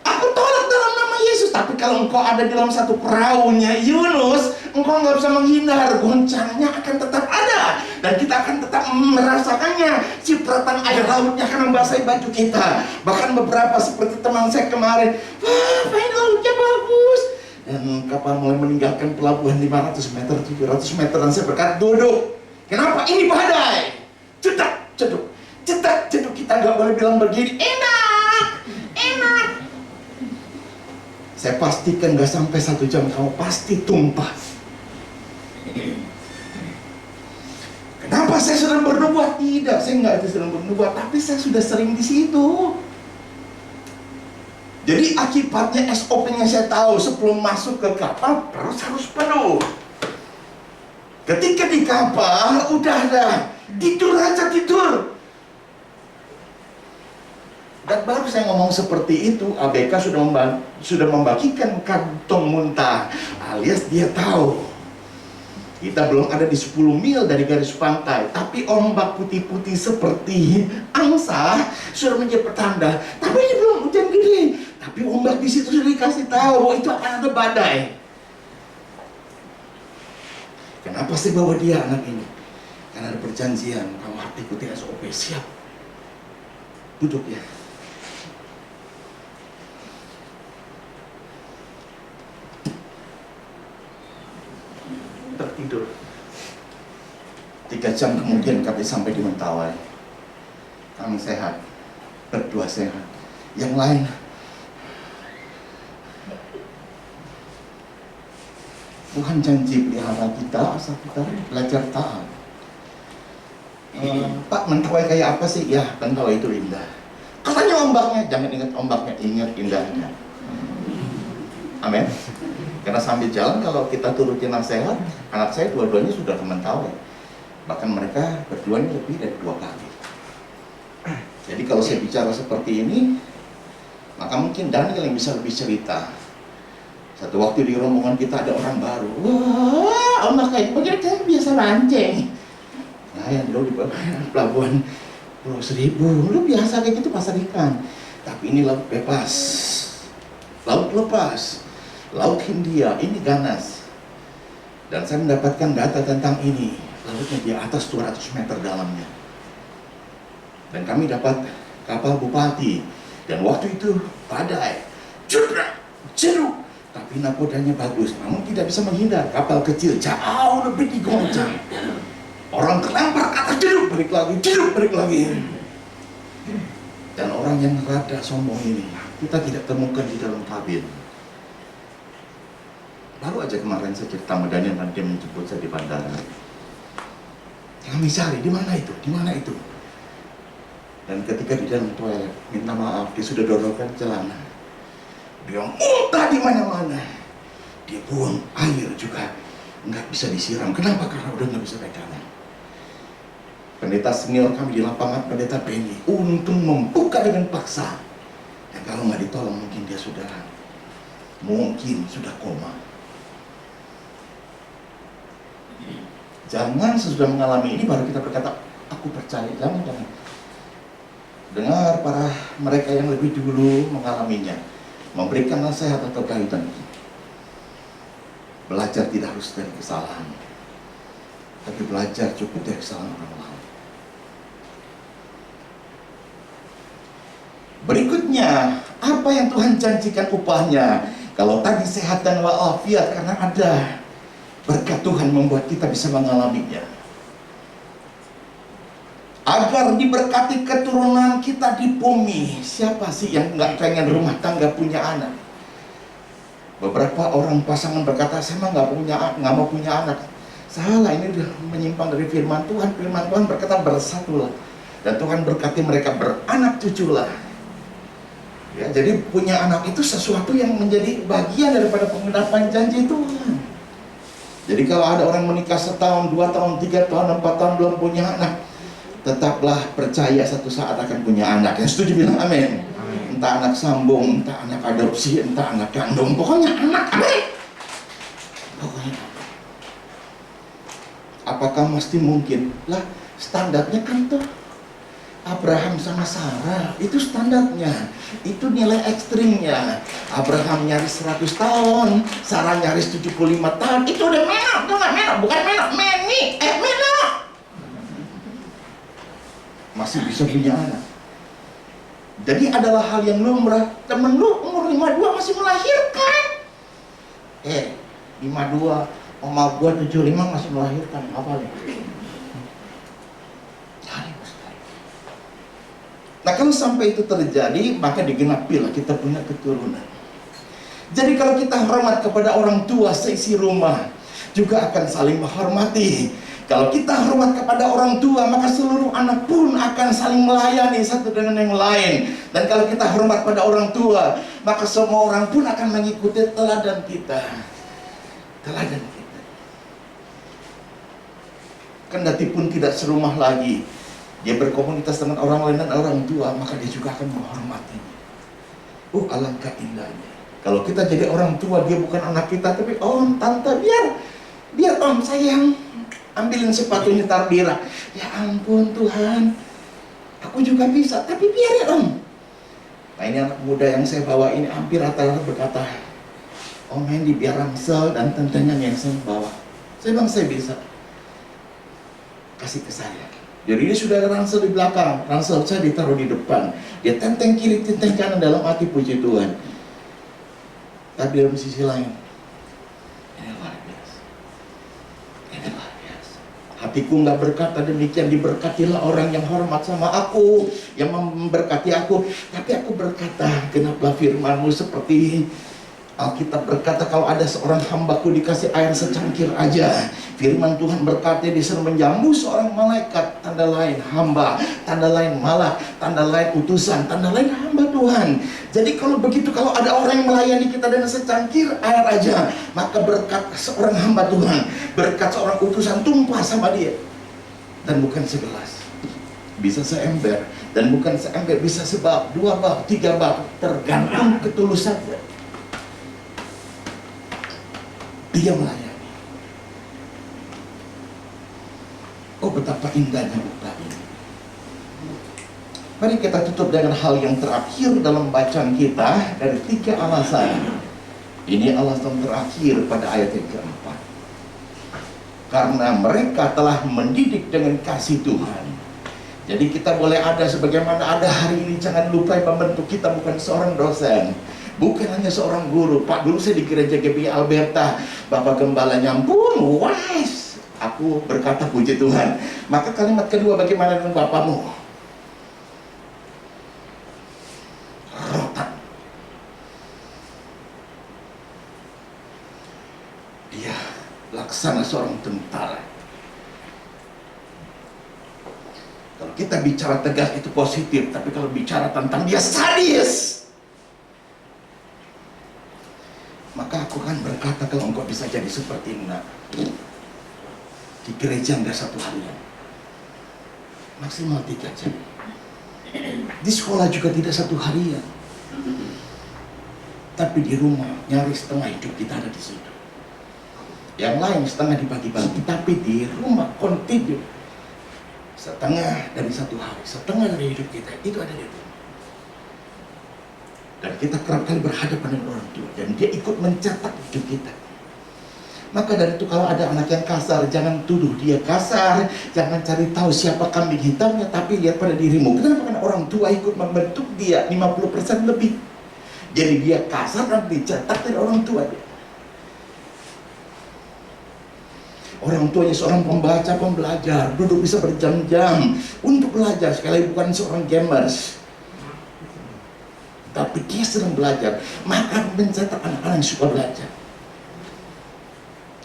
aku tolak dalam nama Yesus. Tapi kalau engkau ada dalam satu perahunya Yunus, engkau nggak bisa menghindar, goncangnya akan tetap ada, dan kita akan tetap merasakannya. Cipratan air lautnya akan membasahi baju kita. Bahkan beberapa seperti teman saya kemarin, wah air lautnya bagus, dan kapal mulai meninggalkan pelabuhan 500 meter, 700 meter, dan saya berkata, duduk. Kenapa? Ini badai. Cedak, ceduk, cedak, ceduk. Kita nggak boleh bilang begini, enak, enak. Saya pastikan nggak sampai 1 jam kamu pasti tumpah. Kenapa saya sedang bernubuat? Tidak, saya nggak sedang bernubuat, tapi saya sudah sering di situ. Jadi akibatnya SOP-nya saya tahu, sebelum masuk ke kapal perut harus penuh. Ketika di kapal udah ada, tidur aja tidur. Dan baru saya ngomong seperti itu, ABK sudah membagikan kantong muntah, alias dia tahu kita belum ada di 10 mil dari garis pantai, tapi ombak putih-putih seperti angsa sudah menjadi petanda. Tapi ini belum hujan gede, tapi ombak di situ sudah dikasih tahu itu akan ada badai. Kenapa sih bawa dia anak ini? Karena ada perjanjian, kamu harus ikuti SOP. Siap, duduk ya. Tertidur. 3 jam kemudian kami sampai di Mentawai. Kami sehat, berdua sehat. Yang lain Tuhan janji pelihara kita asal kita belajar taat. Pak, Mentawai kayak apa sih? Ya, Mentawai itu indah. Katanya ombaknya, jangan ingat ombaknya, ingat indahnya. Amin. Karena sambil jalan kalau kita turutin nasihat, anak saya dua-duanya sudah ke Mentawai. Bahkan mereka berdua ini lebih dari 2 kali. Jadi kalau saya bicara seperti ini, maka mungkin Daniel yang bisa lebih cerita. Satu waktu di rombongan kita ada orang baru. Wah, ombak kayak begini kan biasa mancing. Nah, yang dulu di pelabuhan Pulau Seribu, lu biasa kayak gitu pasar ikan. Tapi ini laut bebas, laut lepas. Laut Hindia, ini ganas. Dan saya mendapatkan data tentang ini. Lautnya di atas 200 meter dalamnya. Dan kami dapat kapal bupati. Dan waktu itu badai, jeruk. Tapi nakodanya bagus, namun tidak bisa menghindar. Kapal kecil jauh lebih digoncang. Orang terlempar ke atas, jeruk balik lagi. Dan orang yang rada sombong ini kita tidak temukan di dalam kabin. Baru aja kemarin saya cerita sama Daniel dan dia menjemput saya di bandara. Kami cari, di mana itu? Dan ketika di dalam toilet, minta maaf, dia sudah donorkan celana. Dia muntah di mana-mana. Dia buang air juga nggak bisa disiram. Kenapa? Karena udah nggak bisa pegangan. Pendeta senior kami di lapangan, Pendeta Benny, untung membuka dengan paksa. Dan kalau nggak ditolong mungkin dia sudah koma. Jangan sesudah mengalami ini baru kita berkata, aku percaya. Jangan. Dengar para mereka yang lebih dulu mengalaminya, memberikan nasihat atau kaitan. Belajar tidak harus dari kesalahan, tapi belajar cukup dari kesalahan orang lain. Berikutnya, apa yang Tuhan janjikan upahnya? Kalau tadi sehat dan walafiat, karena ada berkat Tuhan membuat kita bisa mengalaminya. Agar diberkati keturunan kita di bumi. Siapa sih yang nggak pengen rumah tangga punya anak? Beberapa orang pasangan berkata, saya mah nggak mau punya anak. Salah, ini udah menyimpang dari firman Tuhan. Firman Tuhan berkata bersatulah, dan Tuhan berkati mereka beranak cuculah. Ya, jadi punya anak itu sesuatu yang menjadi bagian daripada penggenapan janji Tuhan. Jadi kalau ada orang menikah setahun, 2 tahun, 3 tahun, 4 tahun belum punya anak, tetaplah percaya satu saat akan punya anak. Yang setuju bilang amin. Entah anak sambung, entah anak adopsi, entah anak kandung, pokoknya anak. Pokoknya anak. Apakah mesti mungkin? Lah, standarnya kan tuh Abraham sama Sarah, itu standarnya, itu nilai ekstrimnya. Abraham nyaris 100 tahun, Sarah nyaris 75 tahun. Itu udah menok, itu nggak menok, bukan menok, menok. Masih bisa punya anak. Jadi adalah hal yang lumrah. Temen lu umur 52 masih melahirkan. 52, oma gua 75 masih melahirkan, apa nih? Nah, kalau sampai itu terjadi, maka digenapilah kita punya keturunan. Jadi kalau kita hormat kepada orang tua seisi rumah, juga akan saling menghormati. Kalau kita hormat kepada orang tua, maka seluruh anak pun akan saling melayani satu dengan yang lain. Dan kalau kita hormat pada orang tua, maka semua orang pun akan mengikuti teladan kita. Kendati pun tidak serumah lagi, dia berkomunitas dengan orang lain dan orang tua, maka dia juga akan menghormatinya. Alangkah indahnya. Kalau kita jadi orang tua, dia bukan anak kita, tapi om, tante, biar om sayang, ambilin sepatunya, taruh di rak. Ya ampun Tuhan, aku juga bisa, tapi biarin om. Nah, ini anak muda yang saya bawa ini hampir rata-rata berkata, Om Hendy biar Ransel dan tantenya yang saya bawa. Saya bilang saya bisa. Kasih ke saya. Jadi dia sudah ada ransel di belakang, ransel saya ditaruh di depan. Dia tenteng kiri, tenteng kanan, dalam hati puji Tuhan. Tapi dalam sisi lain, ini luar biasa. Hatiku nggak berkata demikian, diberkatilah orang yang hormat sama aku, yang memberkati aku. Tapi aku berkata, kenapa firman-Mu seperti Alkitab berkata, kalau ada seorang hambaku dikasih air secangkir aja, firman Tuhan berkata disuruh menjamu seorang malaikat, tanda lain hamba, tanda lain malak, tanda lain utusan, tanda lain hamba Tuhan. Jadi kalau begitu, kalau ada orang yang melayani kita dengan secangkir air aja, maka berkat seorang hamba Tuhan, berkat seorang utusan tumpah sama dia. Dan bukan segelas, bisa seember, dan bukan seember, bisa sebab, 2 bab, 3 bab, tergantung ketulusannya. Dia melayani. Betapa indahnya upah ini. Mari kita tutup dengan hal yang terakhir dalam bacaan kita dari 3 alasan. Ini alasan terakhir pada ayat yang keempat. karena mereka telah mendidik dengan kasih Tuhan. Jadi kita boleh ada sebagaimana ada hari ini, jangan lupa yang membentuk kita bukan seorang dosen, bukan hanya seorang guru. Pak, dulu saya di gereja GBI Alberta, Bapak Gembalanya, ampun, wise. Aku berkata puji Tuhan. Maka kalimat kedua, bagaimana dengan Bapakmu? Rotan. Dia laksana seorang tentara. Kalau kita bicara tegas itu positif, tapi kalau bicara tentang dia sadis, maka aku akan berkata, kalau engkau bisa jadi seperti Nak, di gereja enggak 1 harian, maksimal 3 jam. Di sekolah juga tidak 1 harian, tapi di rumah nyaris setengah hidup kita ada di situ. Yang lain setengah dibagi-bagi, tapi di rumah kontinu setengah dari 1 hari, setengah dari hidup kita itu ada di rumah. Dan kita kerap kali berhadapan dengan orang tua, dan dia ikut mencatat hidup kita. Maka dari itu kalau ada anak yang kasar, jangan tuduh dia kasar, jangan cari tahu siapa kambing hitamnya, tapi lihat pada dirimu. Kenapa? Karena orang tua ikut membentuk dia 50% lebih. Jadi dia kasar dan dicatat dari orang tua dia. Orang tuanya seorang pembaca, pembelajar, duduk bisa berjam-jam untuk belajar, sekali bukan seorang gamers, tapi dia sedang belajar. Maka mencatat anak-anak yang suka belajar.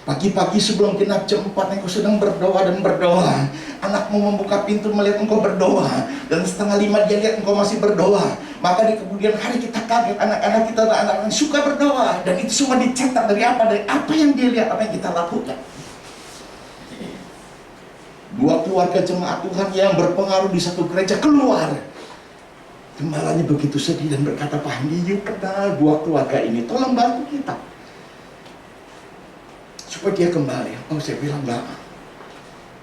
Pagi-pagi sebelum genap jam 4 engkau sedang berdoa dan berdoa. Anakmu membuka pintu melihat engkau berdoa, dan setengah 5 dia lihat engkau masih berdoa. Maka di kemudian hari kita kaget, anak-anak kita adalah anak-anak yang suka berdoa, dan itu semua dicetak dari apa? Dari apa yang dia lihat, apa yang kita lakukan. 2 keluarga jemaat Tuhan yang berpengaruh di satu gereja keluar. Gembalanya begitu sedih dan berkata, Pak Handi, yuk kenal 2 keluarga ini, tolong bantu kita supaya dia kembali. Oh, saya bilang enggak.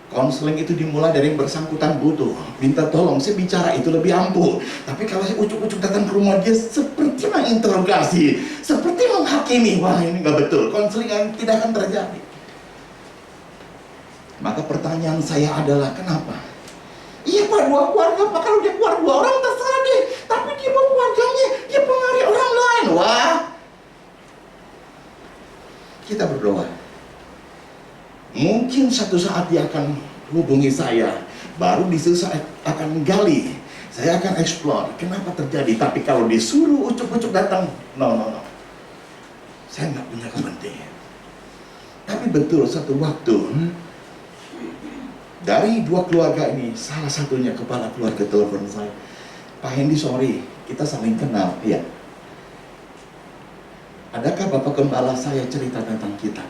Konseling itu dimulai dari yang bersangkutan butuh, minta tolong, saya bicara itu lebih ampuh. Tapi kalau saya ucuk-ucuk datang ke rumah dia, seperti menginterogasi, seperti menghakimi, wah ini nggak betul, konseling yang tidak akan terjadi. Maka pertanyaan saya adalah, kenapa? Iya Pak, 2 keluarga, Pak, kalau dia keluar 2 orang terserah deh, tapi dia mau keluarganya, dia pengaruhi orang lain. Wah, kita berdoa. Mungkin satu saat dia akan hubungi saya, baru di situ saya akan gali, saya akan explore kenapa terjadi. Tapi kalau disuruh ucuk-ucuk datang, no, saya nggak punya kepentingan. Tapi betul satu waktu, dari 2 keluarga ini, salah satunya kepala keluarga telepon saya, Pak Hendy, sorry, kita saling kenal. Iya. Adakah Bapak Gembala saya cerita tentang kita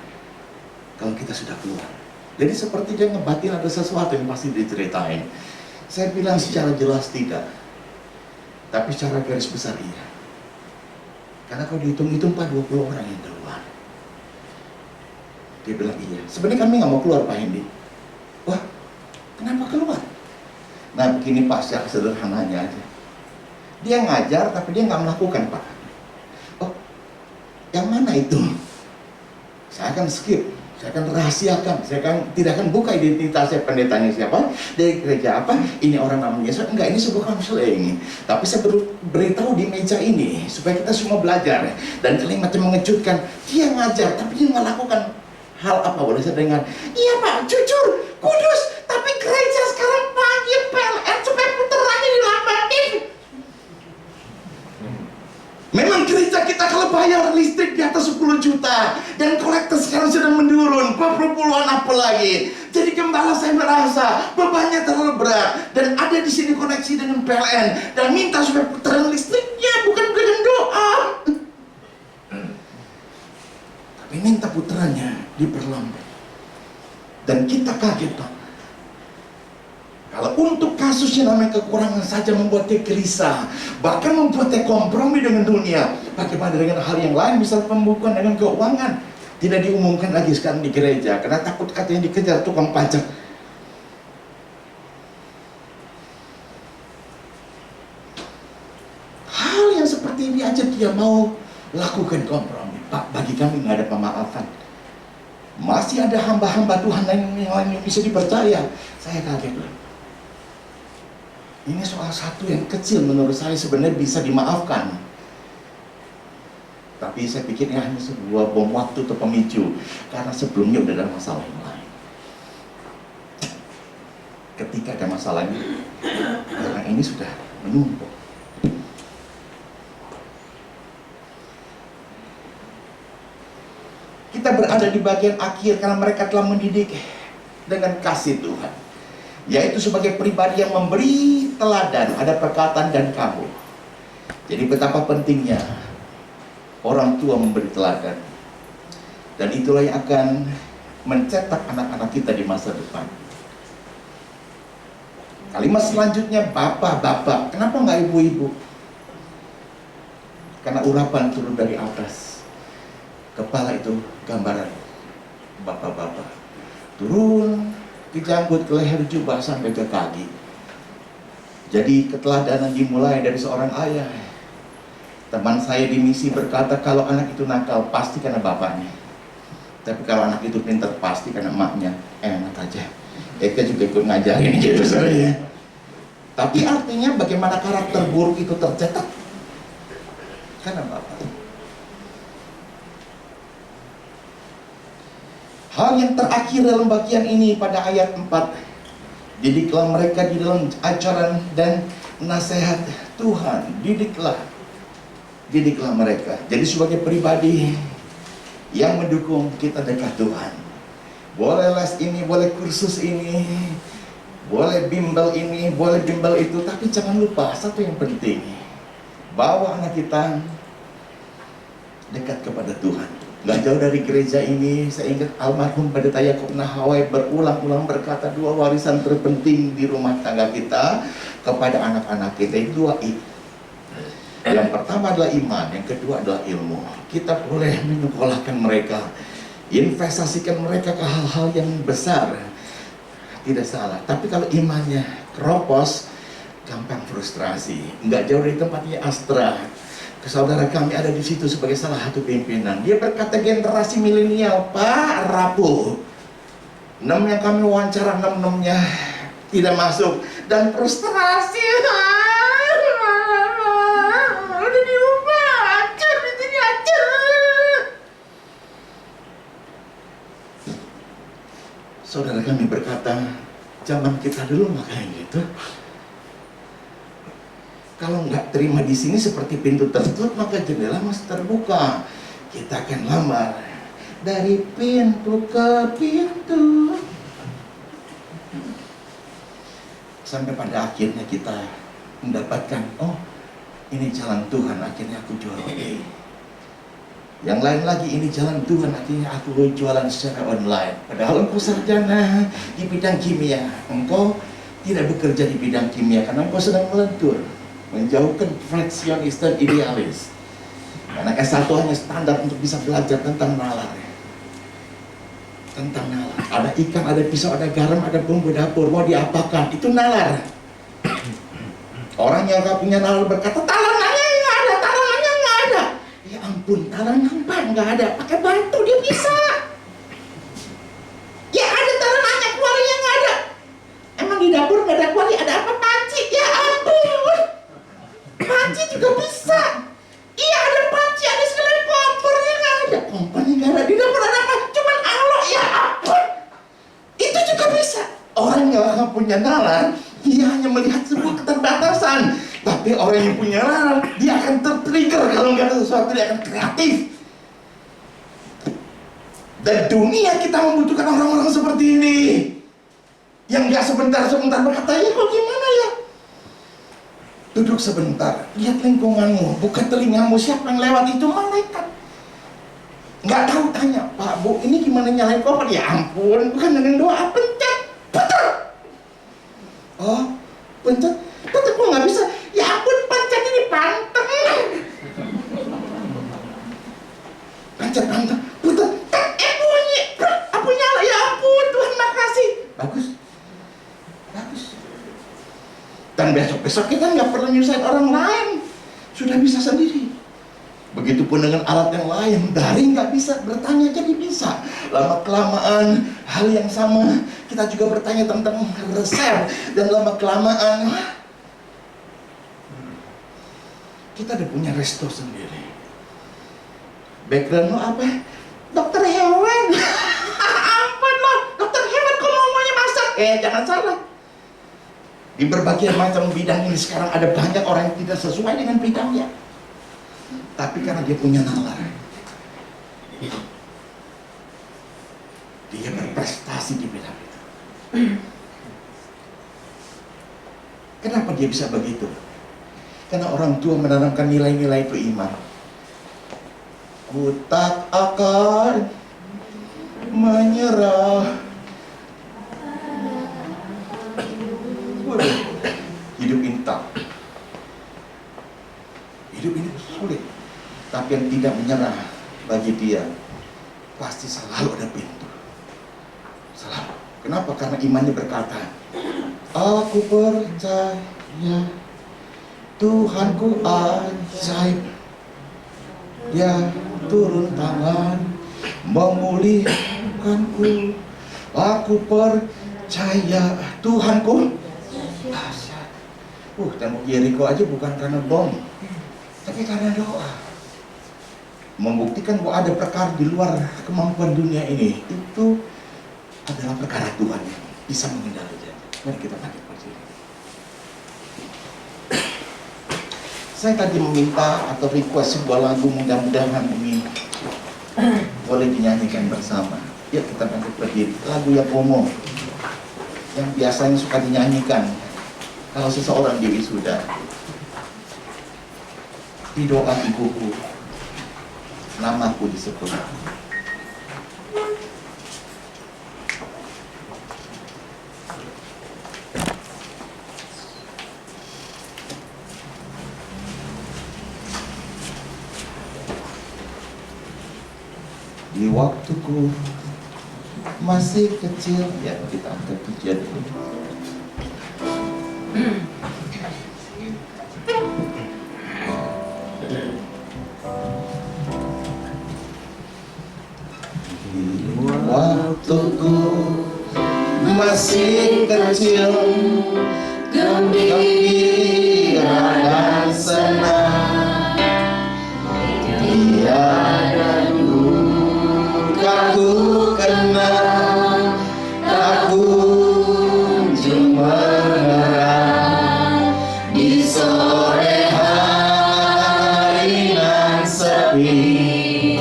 kalau kita sudah keluar? Jadi seperti dia ngebatin ada sesuatu yang pasti diceritain. Saya bilang secara jelas tidak, tapi secara garis besar iya. Karena kalau dihitung-hitung Pak, 20 orang yang keluar. Dia bilang iya. Sebenarnya kami nggak mau keluar Pak Hendy. Wah, kenapa keluar? Nah begini Pak, secara sederhananya aja. Dia ngajar tapi dia nggak melakukan Pak. Oh, yang mana itu? Saya akan skip, saya akan rahasiakan, tidak akan buka identitasnya, pendetanya siapa, dari gereja apa, ini orang namanya Yesus. Enggak, ini sebuah konseling. Tapi saya beritahu di meja ini supaya kita semua belajar. Dan kalimat yang mengejutkan, dia ngajar tapi dia nggak lakukan hal apa. Boleh saya dengar? Iya Pak, jujur, kudus, tapi gereja sekarang panggil PLN supaya puterannya dilambatin. Memang gereja kita kalau bayar listrik di atas 10 juta dan kolektor sekarang sedang menurun, puluhan apa lagi. Jadi gembala saya merasa bebannya terlalu berat, dan ada di sini koneksi dengan PLN dan minta supaya putaran listriknya bukan dengan doa, tapi minta putarannya diperlambat. Dan kita kaget Pak, kalau untuk kasusnya namanya kekurangan saja membuat dia gelisah, bahkan membuat dia kompromi dengan dunia. Bagaimana dengan hal yang lain, misal pembukuan dengan keuangan, tidak diumumkan lagi sekarang di gereja karena takut katanya dikejar tukang pajak. Hal yang seperti ini aja dia mau lakukan kompromi. Pak, bagi kami nggak ada pemaafan. Masih ada hamba-hamba Tuhan lain yang bisa dipercaya. Saya kaget loh. Ini soal satu yang kecil menurut saya sebenarnya bisa dimaafkan. Tapi saya pikir ini hanya sebuah bom waktu atau pemicu. Karena sebelumnya udah ada masalah yang lain. Ketika ada masalah ini, orang ini sudah menumpuk. Kita berada di bagian akhir karena mereka telah mendidik dengan kasih Tuhan, yaitu sebagai pribadi yang memberi teladan, ada perkataan dan kamu. Jadi betapa pentingnya orang tua memberi teladan, dan itulah yang akan mencetak anak-anak kita di masa depan. Kalimat selanjutnya bapak-bapak. Kenapa nggak ibu-ibu? Karena urapan turun dari atas. Kepala itu gambaran bapak-bapak, turun ke janggut, ke leher, jubah sampai ke kaki. Jadi keteladanan dimulai dari seorang ayah. Teman saya di misi berkata, kalau anak itu nakal pasti karena bapaknya, tapi kalau anak itu pintar pasti karena emaknya. Enak aja, Eka juga ikut ngajarin gitu saya. Tapi artinya bagaimana karakter buruk itu tercetak? Karena bapak. Hal yang terakhir dalam bagian ini pada ayat 4, didiklah mereka di dalam ajaran dan nasihat Tuhan. Didiklah mereka. Jadi sebagai pribadi yang mendukung kita dekat Tuhan. Boleh les ini, boleh kursus ini, boleh bimbel ini, boleh bimbel itu, tapi jangan lupa satu yang penting, bawa anak kita dekat kepada Tuhan. Gak jauh dari gereja ini, saya ingat almarhum Pendeta Yakub Nahawai berulang-ulang berkata, dua warisan terpenting di rumah tangga kita kepada anak-anak kita itu 2 I. Yang pertama adalah iman, yang kedua adalah ilmu. Kita boleh menyekolahkan mereka, investasikan mereka ke hal-hal yang besar, tidak salah. Tapi kalau imannya keropos, gampang frustrasi. Nggak jauh dari tempatnya Astra. Saudara kami ada di situ sebagai salah satu pimpinan. Dia berkata generasi milenial, Pak, rapuh. 6 yang kami wawancara, 6-6-nya tidak masuk. Dan frustrasi. Udah diubah, acur, di sini acur. Saudara kami berkata, zaman kita dulu nggak kayak gitu. Kalau nggak terima di sini seperti pintu tertutup, maka jendela masih terbuka. Kita akan lamar dari pintu ke pintu, sampai pada akhirnya kita mendapatkan, oh ini jalan Tuhan, akhirnya aku jual ini. Yang lain lagi, ini jalan Tuhan, akhirnya aku jualan secara online. Padahal engkau sarjana di bidang kimia, engkau tidak bekerja di bidang kimia karena engkau sedang melentur, menjauhkan fraksionis dan idealis. Karena S1 hanya standar untuk bisa belajar tentang nalar. Tentang nalar. Ada ikan, ada pisau, ada garam, ada bumbu dapur. Mau diapakan? Itu nalar. Orang yang gak punya nalar berkata, talangannya nggak ada, talangannya nggak ada. Ya ampun, talangan Pak nggak ada. Pakai batu dia bisa. Ya ada talangannya, kualinya nggak ada. Emang di dapur nggak ada kuali, ada apa panci? Ya ampun. Panci juga bisa. Iya ada panci, ada sekali kompornya nggak ada. Kompornya nggak ada, di dapur ada apa? Cuman Allah, ya ampun. Itu juga bisa. Orang yang nggak punya nalar, dia hanya melihat sebuah keterbatasan. Tapi orang yang punya nalar, dia akan tertrigger. Kalau nggak ada sesuatu, dia akan kreatif. Dan dunia kita membutuhkan orang-orang seperti ini, yang nggak sebentar-sebentar berkata, ya kok gimana ya? Duduk sebentar, lihat lingkunganmu, buka telingamu, siapa yang lewat itu malaikat. Nggak tahu tanya, Pak, Bu, ini gimana nyalain kompor? Ya ampun, bukan dengan doa, pencet, putar. Oh, pencet, putar, kok nggak bisa? Ya ampun, pencet ini panteng. Pencet panteng, putar, bunyi, apa nyala? Ya ampun, Tuhan makasih. Bagus, bagus. Dan besok-besok kita nggak perlu nyusahin orang lain, sudah bisa sendiri. Begitupun dengan alat yang lain, daring nggak bisa, bertanya jadi bisa. Lama-kelamaan hal yang sama kita juga bertanya tentang resep. Dan lama-kelamaan kita udah punya resto sendiri. Background lo apa? Dokter hewan. Ampun lo, dokter hewan kok ngomongnya masak? Jangan salah. Di berbagai macam bidang ini sekarang ada banyak orang yang tidak sesuai dengan bidangnya. Tapi karena dia punya nalar, dia berprestasi di bidang itu. Kenapa dia bisa begitu? Karena orang tua menanamkan nilai-nilai itu iman. Ku tak akan menyerah. Waduh, hidup ini tak. Hidup ini sulit. Tapi yang tidak menyerah bagi dia pasti selalu ada pintu. Selalu. Kenapa? Karena imannya berkata, aku percaya Tuhanku ajaib. Dia turun tangan memulihkanku. Aku percaya Tuhanku dahsyat. Tembok Yeriko aja bukan karena bom, tapi karena doa. Membuktikan bahwa ada perkara di luar kemampuan dunia ini, itu adalah perkara Tuhan yang bisa mengendalikan. Mari kita bangkit berdiri. Saya tadi meminta atau request sebuah lagu, mudah-mudahan ini boleh dinyanyikan bersama. Yuk kita bangkit berdiri. Lagu yang umum, yang biasanya suka dinyanyikan kalau seseorang di wisuda. Di doa ibuku, namaku disebut. Di waktuku masih kecil, ya kita angkat pujian dulu. Waktuku masih kecil, gembira dan senang, tiada duka ku kenal, tak kunjung menyerah. Di sore hari nan sepi,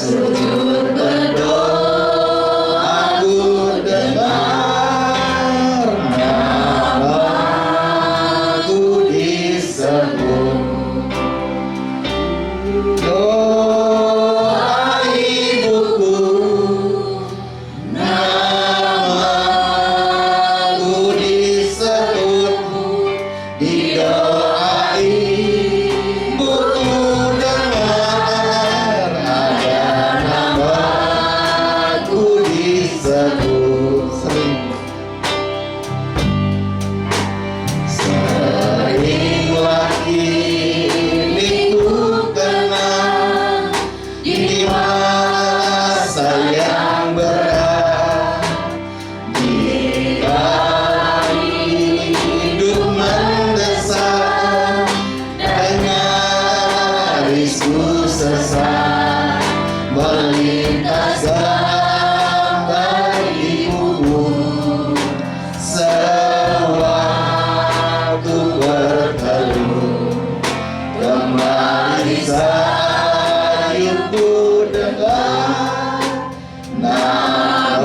sujud berdoa, aku dengar namaku disebut. Doa ibuku, namaku disebut. Di doa ibuku seringlah kini ku kenal di masa yang berat, jika hidup mendesak dan nyarisku sesat melintas gambar ibumu. Sewaktu berteduh kembali sayupku dengar namaku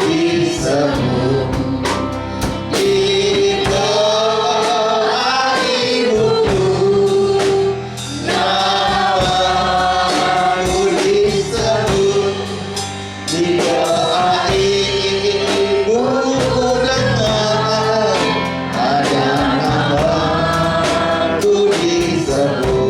disebut. Di doa ibuku, namaku disebut. Di doa ibuku dengar ada namaku disebut.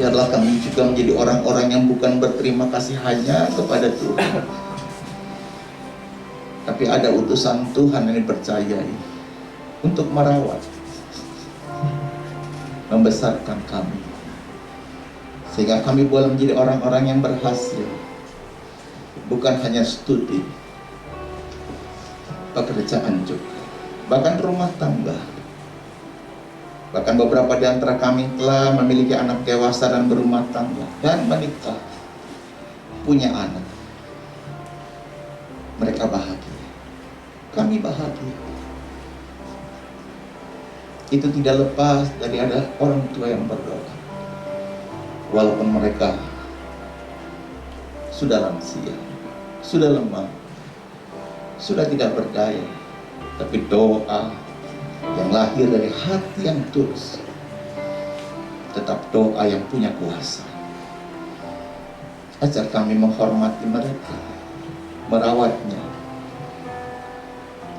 biarlah kami juga menjadi orang-orang yang bukan berterima kasih hanya kepada Tuhan, tapi ada utusan Tuhan yang dipercayai untuk merawat, membesarkan kami, sehingga kami boleh menjadi orang-orang yang berhasil, bukan hanya studi, pekerjaan juga, bahkan rumah tangga. Bahkan beberapa di antara kami telah memiliki anak dewasa dan berumah tangga dan menikah, punya anak. Mereka bahagia, kami bahagia. Itu tidak lepas dari ada orang tua yang berdoa, walaupun mereka sudah lansia, sudah lemah, sudah tidak berdaya, tapi doa yang lahir dari hati yang tulus tetap doa yang punya kuasa. Ajar kami menghormati mereka, merawatnya,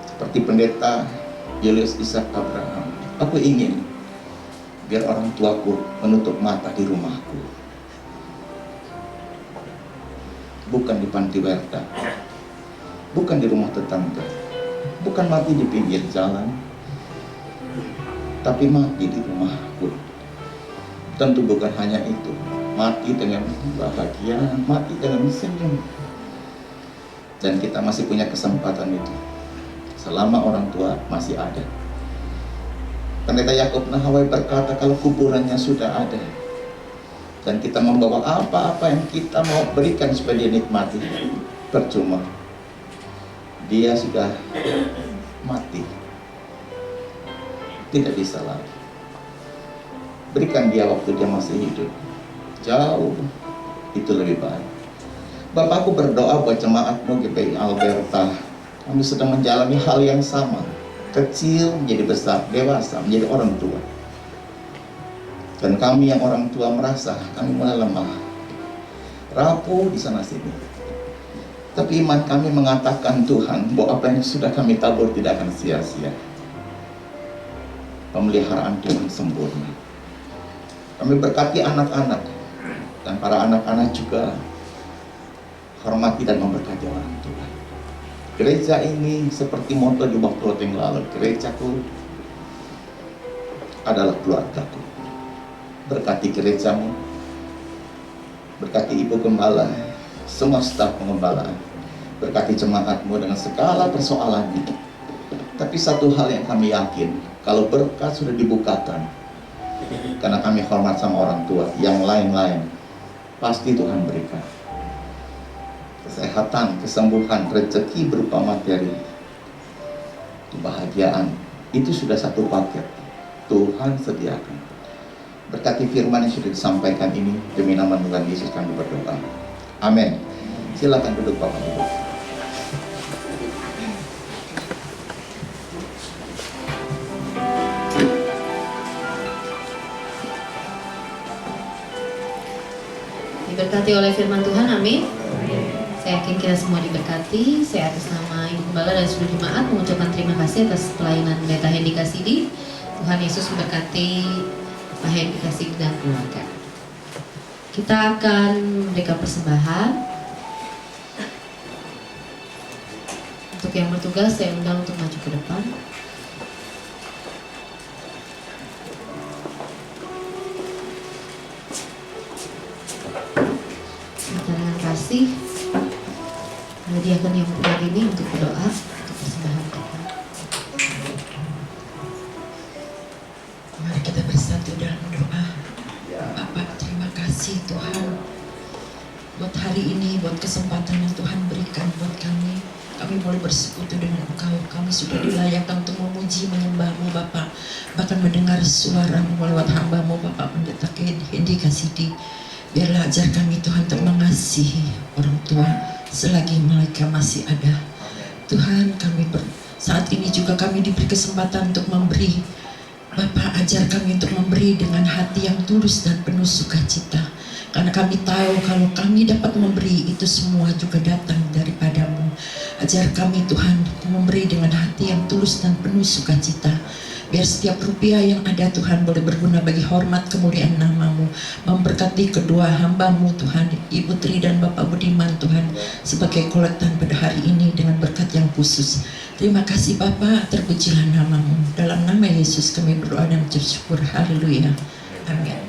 seperti pendeta Julius Ishak Abraham. Aku ingin biar orang tuaku menutup mata di rumahku, bukan di panti werda, bukan di rumah tetangga, bukan mati di pinggir jalan, tapi mati di rumahku. Tentu bukan hanya itu, mati dengan bahagia, mati dengan senyum. Dan kita masih punya kesempatan itu selama orang tua masih ada. Pendeta Yakub Nahawai berkata, kalau kuburannya sudah ada dan kita membawa apa-apa yang kita mau berikan supaya dia nikmati, percuma. Dia sudah mati, tidak bisa lagi. Berikan dia waktu dia masih hidup, jauh itu lebih baik. Bapakku berdoa buat jemaatmu GPI Alberta. Kami sedang menjalani hal yang sama, kecil menjadi besar, dewasa menjadi orang tua. Dan kami yang orang tua merasa kami mulai lemah, rapuh di sana sini. Tapi iman kami mengatakan, Tuhan, bahwa apa yang sudah kami tabur tidak akan sia-sia. Pemeliharaan Tuhan sempurna. Kami berkati anak-anak, dan para anak-anak juga hormati dan memberkati orang tua. Gereja ini seperti moto di waktu yang lalu, gerejaku adalah keluargaku. Berkati gerejamu, berkati Ibu Gembala, semua staf pengembalaan, berkati jemaatmu dengan segala persoalannya. Tapi satu hal yang kami yakin, kalau berkat sudah dibukakan, karena kami hormat sama orang tua, yang lain-lain pasti Tuhan berikan. Kesehatan, kesembuhan, rezeki berupa materi, kebahagiaan, itu sudah satu paket Tuhan sediakan. Berkati firman yang sudah disampaikan ini, demi nama Tuhan Yesus kami berdoa. Amin. Silakan duduk Bapak Ibu. Diberkati oleh firman Tuhan, amin. Saya yakin kita semua diberkati. Saya atas nama Ibu Gembala dan seluruh jemaat mengucapkan terima kasih atas pelayanan Pendeta Hendy Kasidi. Tuhan Yesus memberkati Pak Hendy Kasidi dan keluarga. Kita akan memberikan persembahan. Untuk yang bertugas, saya undang untuk maju ke depan. Dengan kasih, hadiahkan yang mulia ini untuk berdoa untuk persembahan kita. Mari kita bersatu dalam doa. Bapak, terima kasih Tuhan buat hari ini, buat kesempatan yang Tuhan berikan buat kami. Kami boleh bersekutu dengan Engkau. Kami sudah dilayakkan untuk memuji, menyembah-Mu Bapak. Bahkan mendengar suara-Mu lewat hamba-Mu Bapak Pendeta Hendy Kasidi. Biarlah ajar kami Tuhan untuk mengasihi orang tua selagi mereka masih ada. Tuhan, saat ini juga kami diberi kesempatan untuk memberi. Bapak, ajar kami untuk memberi dengan hati yang tulus dan penuh sukacita. Karena kami tahu kalau kami dapat memberi, itu semua juga datang daripada-Mu. Ajar kami Tuhan memberi dengan hati yang tulus dan penuh sukacita. Biar setiap rupiah yang ada Tuhan boleh berguna bagi hormat kemuliaan nama-Mu. Memberkati kedua hamba-Mu Tuhan, Ibu Tri dan Bapak Budiman Tuhan, sebagai kolektan pada hari ini dengan berkat yang khusus. Terima kasih Bapa, terpujilah nama-Mu. Dalam nama Yesus kami berdoa dan mengucap syukur. Haleluya. Amin.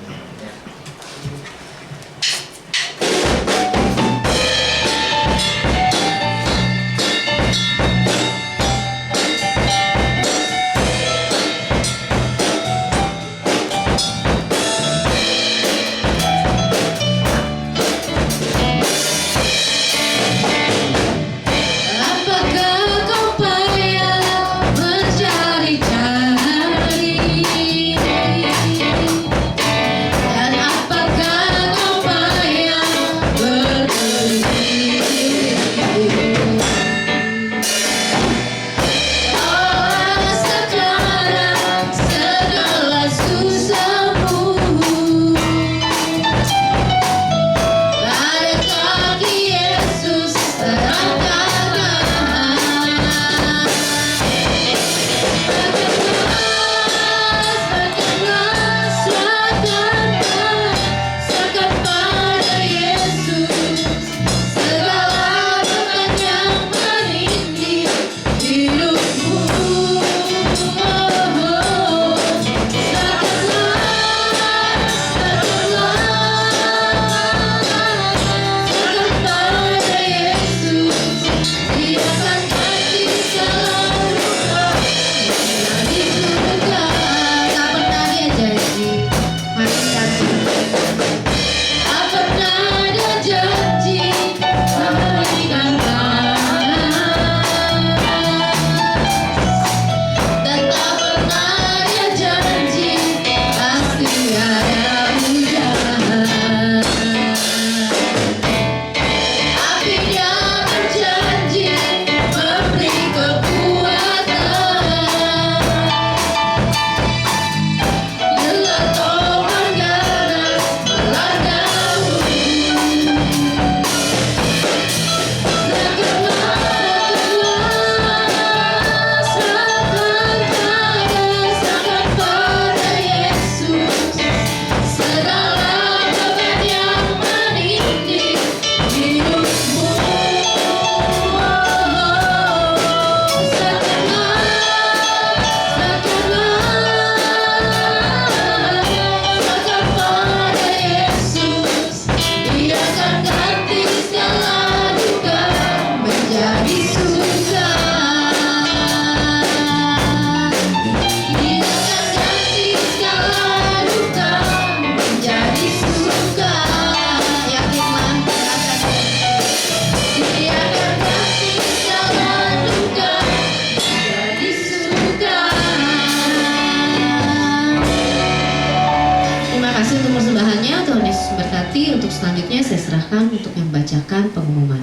Untuk selanjutnya saya serahkan untuk yang bacakan pengumuman.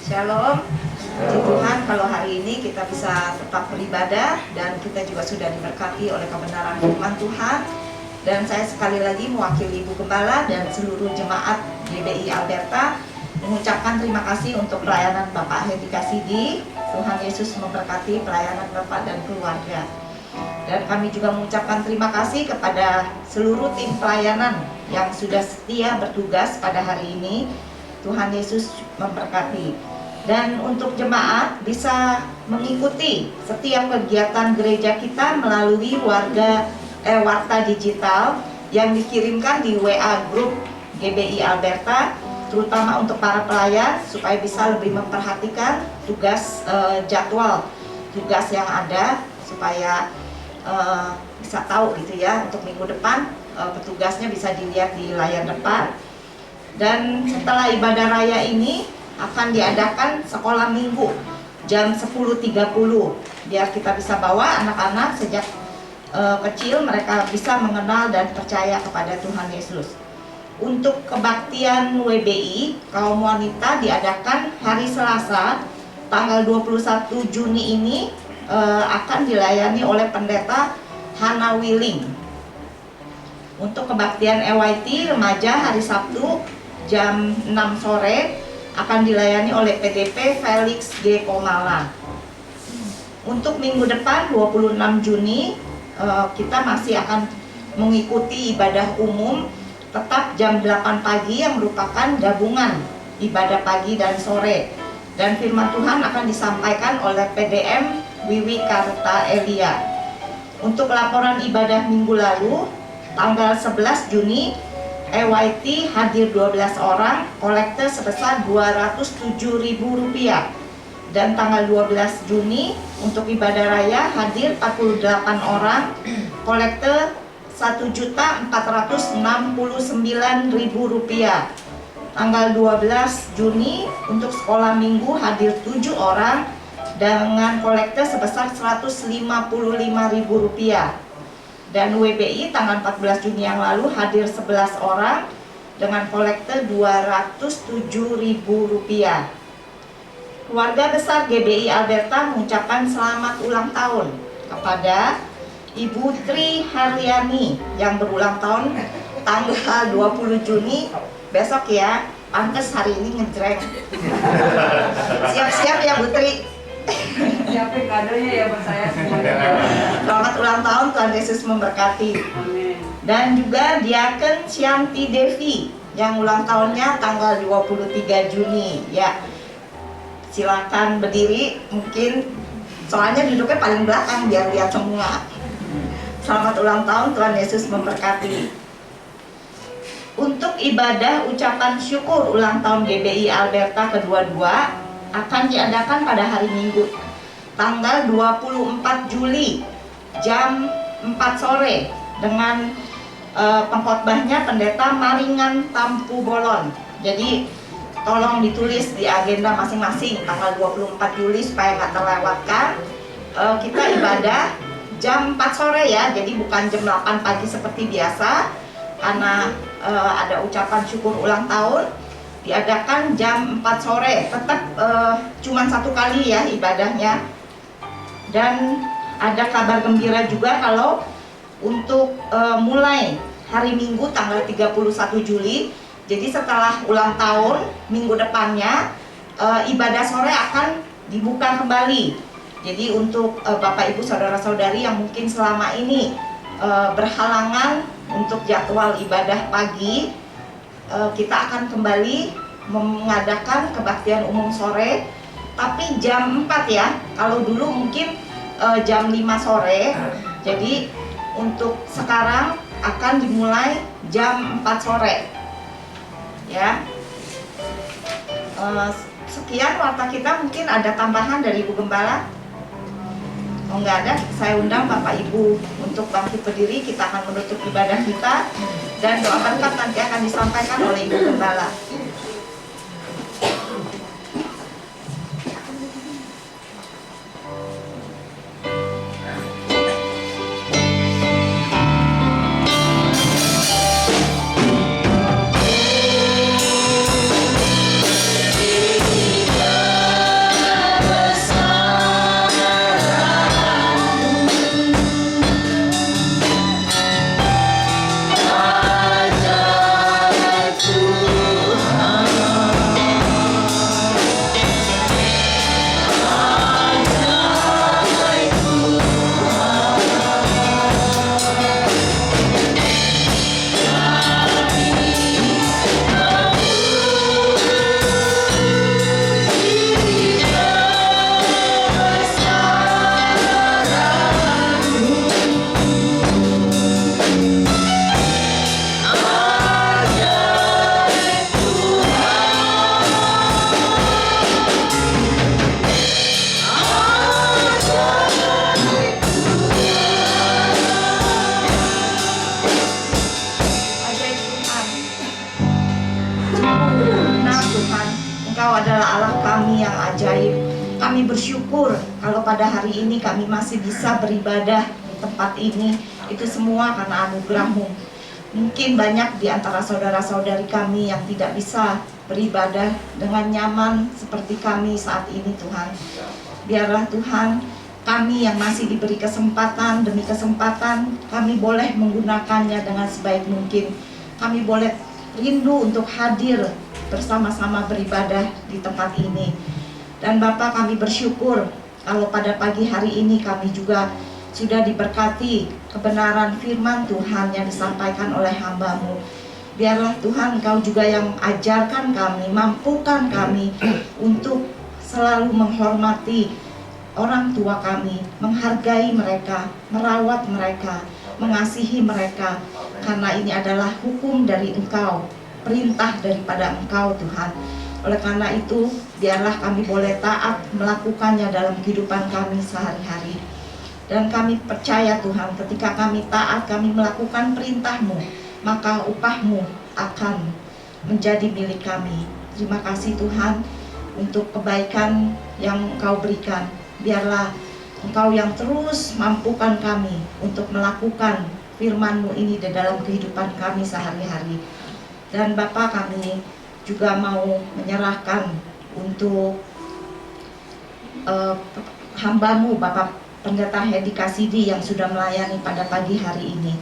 Shalom. Puji Tuhan kalau hari ini kita bisa tetap beribadah dan kita juga sudah diberkati oleh kebenaran firman Tuhan. Dan saya sekali lagi mewakili Ibu Gembala dan seluruh jemaat GBI Alberta mengucapkan terima kasih untuk pelayanan Bapak Hedi Kasidi. Tuhan Yesus memberkati pelayanan Bapak dan keluarga. Dan kami juga mengucapkan terima kasih kepada seluruh tim pelayanan yang sudah setia bertugas pada hari ini. Tuhan Yesus memberkati. Dan untuk jemaat bisa mengikuti setiap kegiatan gereja kita melalui warta digital yang dikirimkan di WA Group GBI Alberta, terutama untuk para pelayan supaya bisa lebih memperhatikan tugas jadwal tugas yang ada supaya bisa tahu gitu ya untuk minggu depan petugasnya bisa dilihat di layar depan. Dan setelah ibadah raya ini akan diadakan sekolah minggu jam 10.30 biar kita bisa bawa anak-anak sejak kecil mereka bisa mengenal dan percaya kepada Tuhan Yesus. Untuk kebaktian WBI kaum wanita diadakan hari Selasa tanggal 21 Juni ini akan dilayani oleh pendeta Hana Willing. Untuk kebaktian EYT remaja hari Sabtu jam 6 sore akan dilayani oleh PDP Felix G. Komala. Untuk minggu depan 26 Juni kita masih akan mengikuti ibadah umum tetap jam 8 pagi yang merupakan gabungan ibadah pagi dan sore. Dan firman Tuhan akan disampaikan oleh PDM Wiwi Karta Elia. Untuk laporan ibadah minggu lalu, tanggal 11 Juni, EYT hadir 12 orang, kolekte sebesar Rp207.000. Dan tanggal 12 Juni, untuk ibadah raya hadir 48 orang, kolekte Rp1.469.000. Tanggal 12 Juni, untuk sekolah minggu hadir 7 orang, dengan kolekte sebesar Rp155.000. Dan WBI tanggal 14 Juni yang lalu hadir 11 orang dengan kolekte Rp207.000. Keluarga besar GBI Alberta mengucapkan selamat ulang tahun kepada Ibu Tri Haryani yang berulang tahun tanggal 20 Juni. Besok ya, pantes hari ini ngejreng. Siap-siap ya Bu Tri. Siapin kadonya ya buat saya semuanya. Selamat ulang tahun, Tuhan Yesus memberkati. Amin. Dan juga Diaken Syanti Devi yang ulang tahunnya tanggal 23 Juni. Ya, silakan berdiri, mungkin soalnya duduknya paling belakang biar lihat semua. Selamat ulang tahun, Tuhan Yesus memberkati. Untuk ibadah ucapan syukur ulang tahun GBI Alberta kedua-dua akan diadakan pada hari Minggu tanggal 24 Juli jam 4 sore dengan pengkhotbahnya Pendeta Maringan Tampu Bolon. Jadi tolong ditulis di agenda masing-masing tanggal 24 Juli supaya nggak terlewatkan. Kita ibadah jam 4 sore ya, jadi bukan jam 8 pagi seperti biasa karena ada ucapan syukur ulang tahun. Diadakan jam 4 sore, tetap cuma satu kali ya ibadahnya. Dan ada kabar gembira juga kalau untuk mulai hari Minggu tanggal 31 Juli, jadi setelah ulang tahun minggu depannya ibadah sore akan dibuka kembali. Jadi untuk Bapak Ibu Saudara-saudari yang mungkin selama ini berhalangan untuk jadwal ibadah pagi, kita akan kembali mengadakan kebaktian umum sore, tapi jam 4 ya. Kalau dulu mungkin jam 5 sore. Jadi untuk sekarang akan dimulai jam 4 sore. Ya. Sekian warta kita, mungkin ada tambahan dari Ibu Gembala. Oh nggak ada, saya undang Bapak Ibu untuk bangkit berdiri. Kita akan menutup ibadah kita dan doa berkat nanti akan disampaikan oleh Ibu Gembala. Kami bersyukur kalau pada hari ini kami masih bisa beribadah di tempat ini. Itu semua karena anugerah-Mu. Mungkin banyak di antara saudara-saudari kami yang tidak bisa beribadah dengan nyaman seperti kami saat ini, Tuhan. Biarlah Tuhan kami yang masih diberi kesempatan demi kesempatan, kami boleh menggunakannya dengan sebaik mungkin. Kami boleh rindu untuk hadir bersama-sama beribadah di tempat ini. Dan Bapak, kami bersyukur kalau pada pagi hari ini kami juga sudah diberkati kebenaran firman Tuhan yang disampaikan oleh hamba-Mu. Biarlah Tuhan Engkau juga yang ajarkan kami, mampukan kami untuk selalu menghormati orang tua kami, menghargai mereka, merawat mereka, mengasihi mereka, karena ini adalah hukum dari Engkau, perintah daripada Engkau Tuhan. Oleh karena itu, biarlah kami boleh taat melakukannya dalam kehidupan kami sehari-hari. Dan kami percaya Tuhan, ketika kami taat, kami melakukan perintah-Mu, maka upah-Mu akan menjadi milik kami. Terima kasih Tuhan untuk kebaikan yang Engkau berikan. Biarlah Engkau yang terus mampukan kami untuk melakukan firman-Mu ini di dalam kehidupan kami sehari-hari. Dan Bapa, kami juga mau menyerahkan untuk hamba-Mu Bapak Pendeta Hedi Kasidi yang sudah melayani pada pagi hari ini.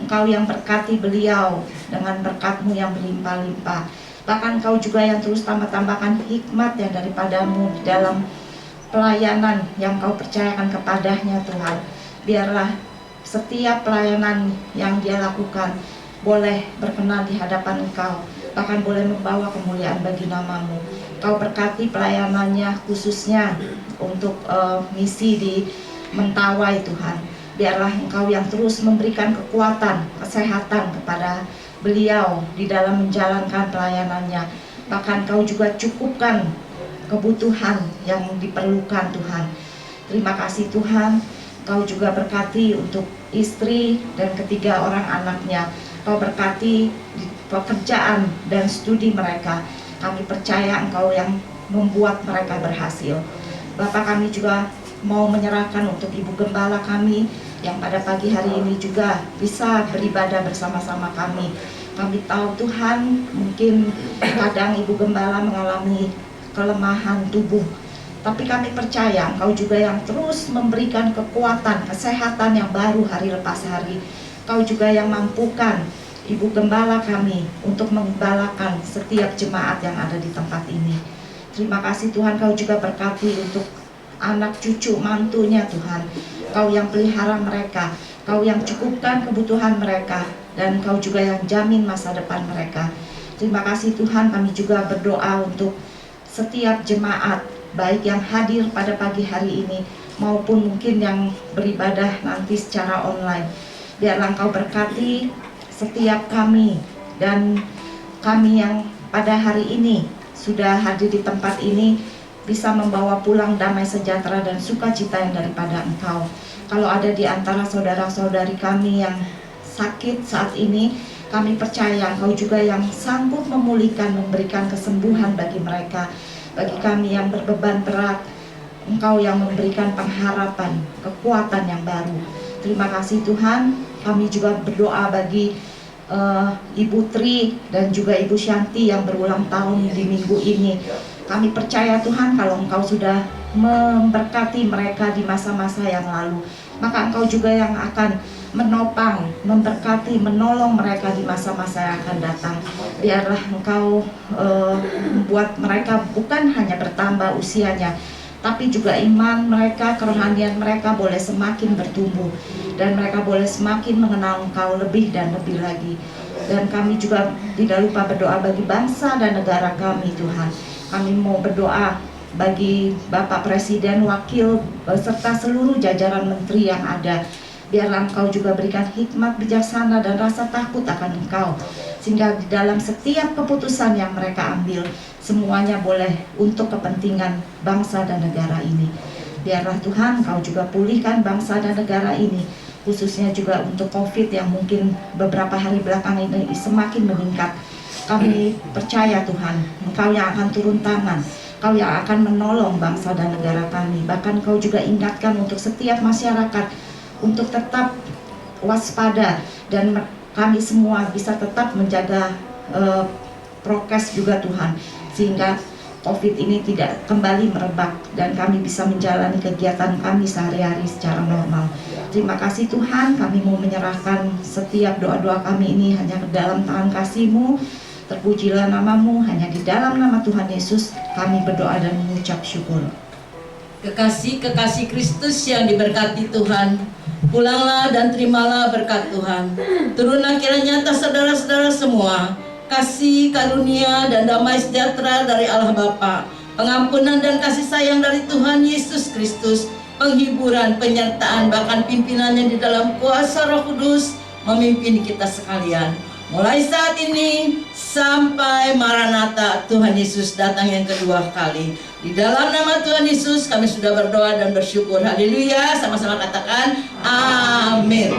Engkau yang berkati beliau dengan berkat-Mu yang berlimpah-limpah. Bahkan Engkau juga yang terus tambah-tambahkan hikmat yang daripada-Mu di dalam pelayanan yang Kau percayakan kepadanya Tuhan. Biarlah setiap pelayanan yang dia lakukan boleh berkenan di hadapan Engkau, bahkan boleh membawa kemuliaan bagi nama-Mu. Kau berkati pelayanannya khususnya untuk misi di Mentawai Tuhan. Biarlah Engkau yang terus memberikan kekuatan, kesehatan kepada beliau di dalam menjalankan pelayanannya. Bahkan Kau juga cukupkan kebutuhan yang diperlukan Tuhan. Terima kasih Tuhan. Kau juga berkati untuk istri dan ketiga orang anaknya. Kau berkati di pekerjaan dan studi mereka. Kami percaya Engkau yang membuat mereka berhasil. Bapak, kami juga mau menyerahkan untuk Ibu Gembala kami yang pada pagi hari ini juga bisa beribadah bersama-sama kami. Kami tahu Tuhan, mungkin kadang Ibu Gembala mengalami kelemahan tubuh, tapi kami percaya Engkau juga yang terus memberikan kekuatan, kesehatan yang baru hari lepas hari. Kau juga yang mampukan Ibu Gembala kami untuk menggembalakan setiap jemaat yang ada di tempat ini. Terima kasih Tuhan, Kau juga berkati untuk anak cucu mantunya Tuhan. Kau yang pelihara mereka, Kau yang cukupkan kebutuhan mereka, dan Kau juga yang jamin masa depan mereka. Terima kasih Tuhan, kami juga berdoa untuk setiap jemaat, baik yang hadir pada pagi hari ini maupun mungkin yang beribadah nanti secara online. Biarlah Engkau berkati setiap kami, dan kami yang pada hari ini sudah hadir di tempat ini bisa membawa pulang damai sejahtera dan sukacita yang daripada Engkau. Kalau ada di antara saudara-saudari kami yang sakit saat ini, kami percaya Engkau juga yang sanggup memulihkan, memberikan kesembuhan bagi mereka. Bagi kami yang berbeban berat, Engkau yang memberikan pengharapan, kekuatan yang baru. Terima kasih Tuhan. Kami juga berdoa bagi Ibu Tri dan juga Ibu Shanti yang berulang tahun di minggu ini. Kami percaya Tuhan, kalau Engkau sudah memberkati mereka di masa-masa yang lalu, maka Engkau juga yang akan menopang, memberkati, menolong mereka di masa-masa yang akan datang. Biarlah Engkau membuat mereka bukan hanya bertambah usianya, tapi juga iman mereka, kerohanian mereka boleh semakin bertumbuh, dan mereka boleh semakin mengenal Engkau lebih dan lebih lagi. Dan kami juga tidak lupa berdoa bagi bangsa dan negara kami Tuhan. Kami mau berdoa bagi Bapak Presiden, Wakil, serta seluruh jajaran menteri yang ada. Biarlah Engkau juga berikan hikmat, bijaksana, dan rasa takut akan Engkau, sehingga di dalam setiap keputusan yang mereka ambil, semuanya boleh untuk kepentingan bangsa dan negara ini. Biarlah Tuhan Engkau juga pulihkan bangsa dan negara ini, khususnya juga untuk COVID yang mungkin beberapa hari belakangan ini semakin meningkat. Kami percaya Tuhan, Engkau yang akan turun tangan, Engkau yang akan menolong bangsa dan negara kami. Bahkan Engkau juga ingatkan untuk setiap masyarakat untuk tetap waspada, dan kami semua bisa tetap menjaga prokes juga Tuhan, sehingga COVID ini tidak kembali merebak dan kami bisa menjalani kegiatan kami sehari-hari secara normal. Terima kasih Tuhan, kami mau menyerahkan setiap doa-doa kami ini hanya ke dalam tangan kasih-Mu. Terpujilah nama-Mu, hanya di dalam nama Tuhan Yesus kami berdoa dan mengucap syukur. Kekasih-kekasih Kristus yang diberkati Tuhan, pulanglah dan terimalah berkat Tuhan. Turunlah kiranya atas saudara-saudara semua kasih, karunia, dan damai sejahtera dari Allah Bapa, pengampunan dan kasih sayang dari Tuhan Yesus Kristus, penghiburan, penyertaan, bahkan pimpinannya di dalam kuasa Roh Kudus memimpin kita sekalian. Mulai saat ini sampai Maranatha, Tuhan Yesus datang yang kedua kali. Di dalam nama Tuhan Yesus kami sudah berdoa dan bersyukur. Haleluya, sama-sama katakan amin.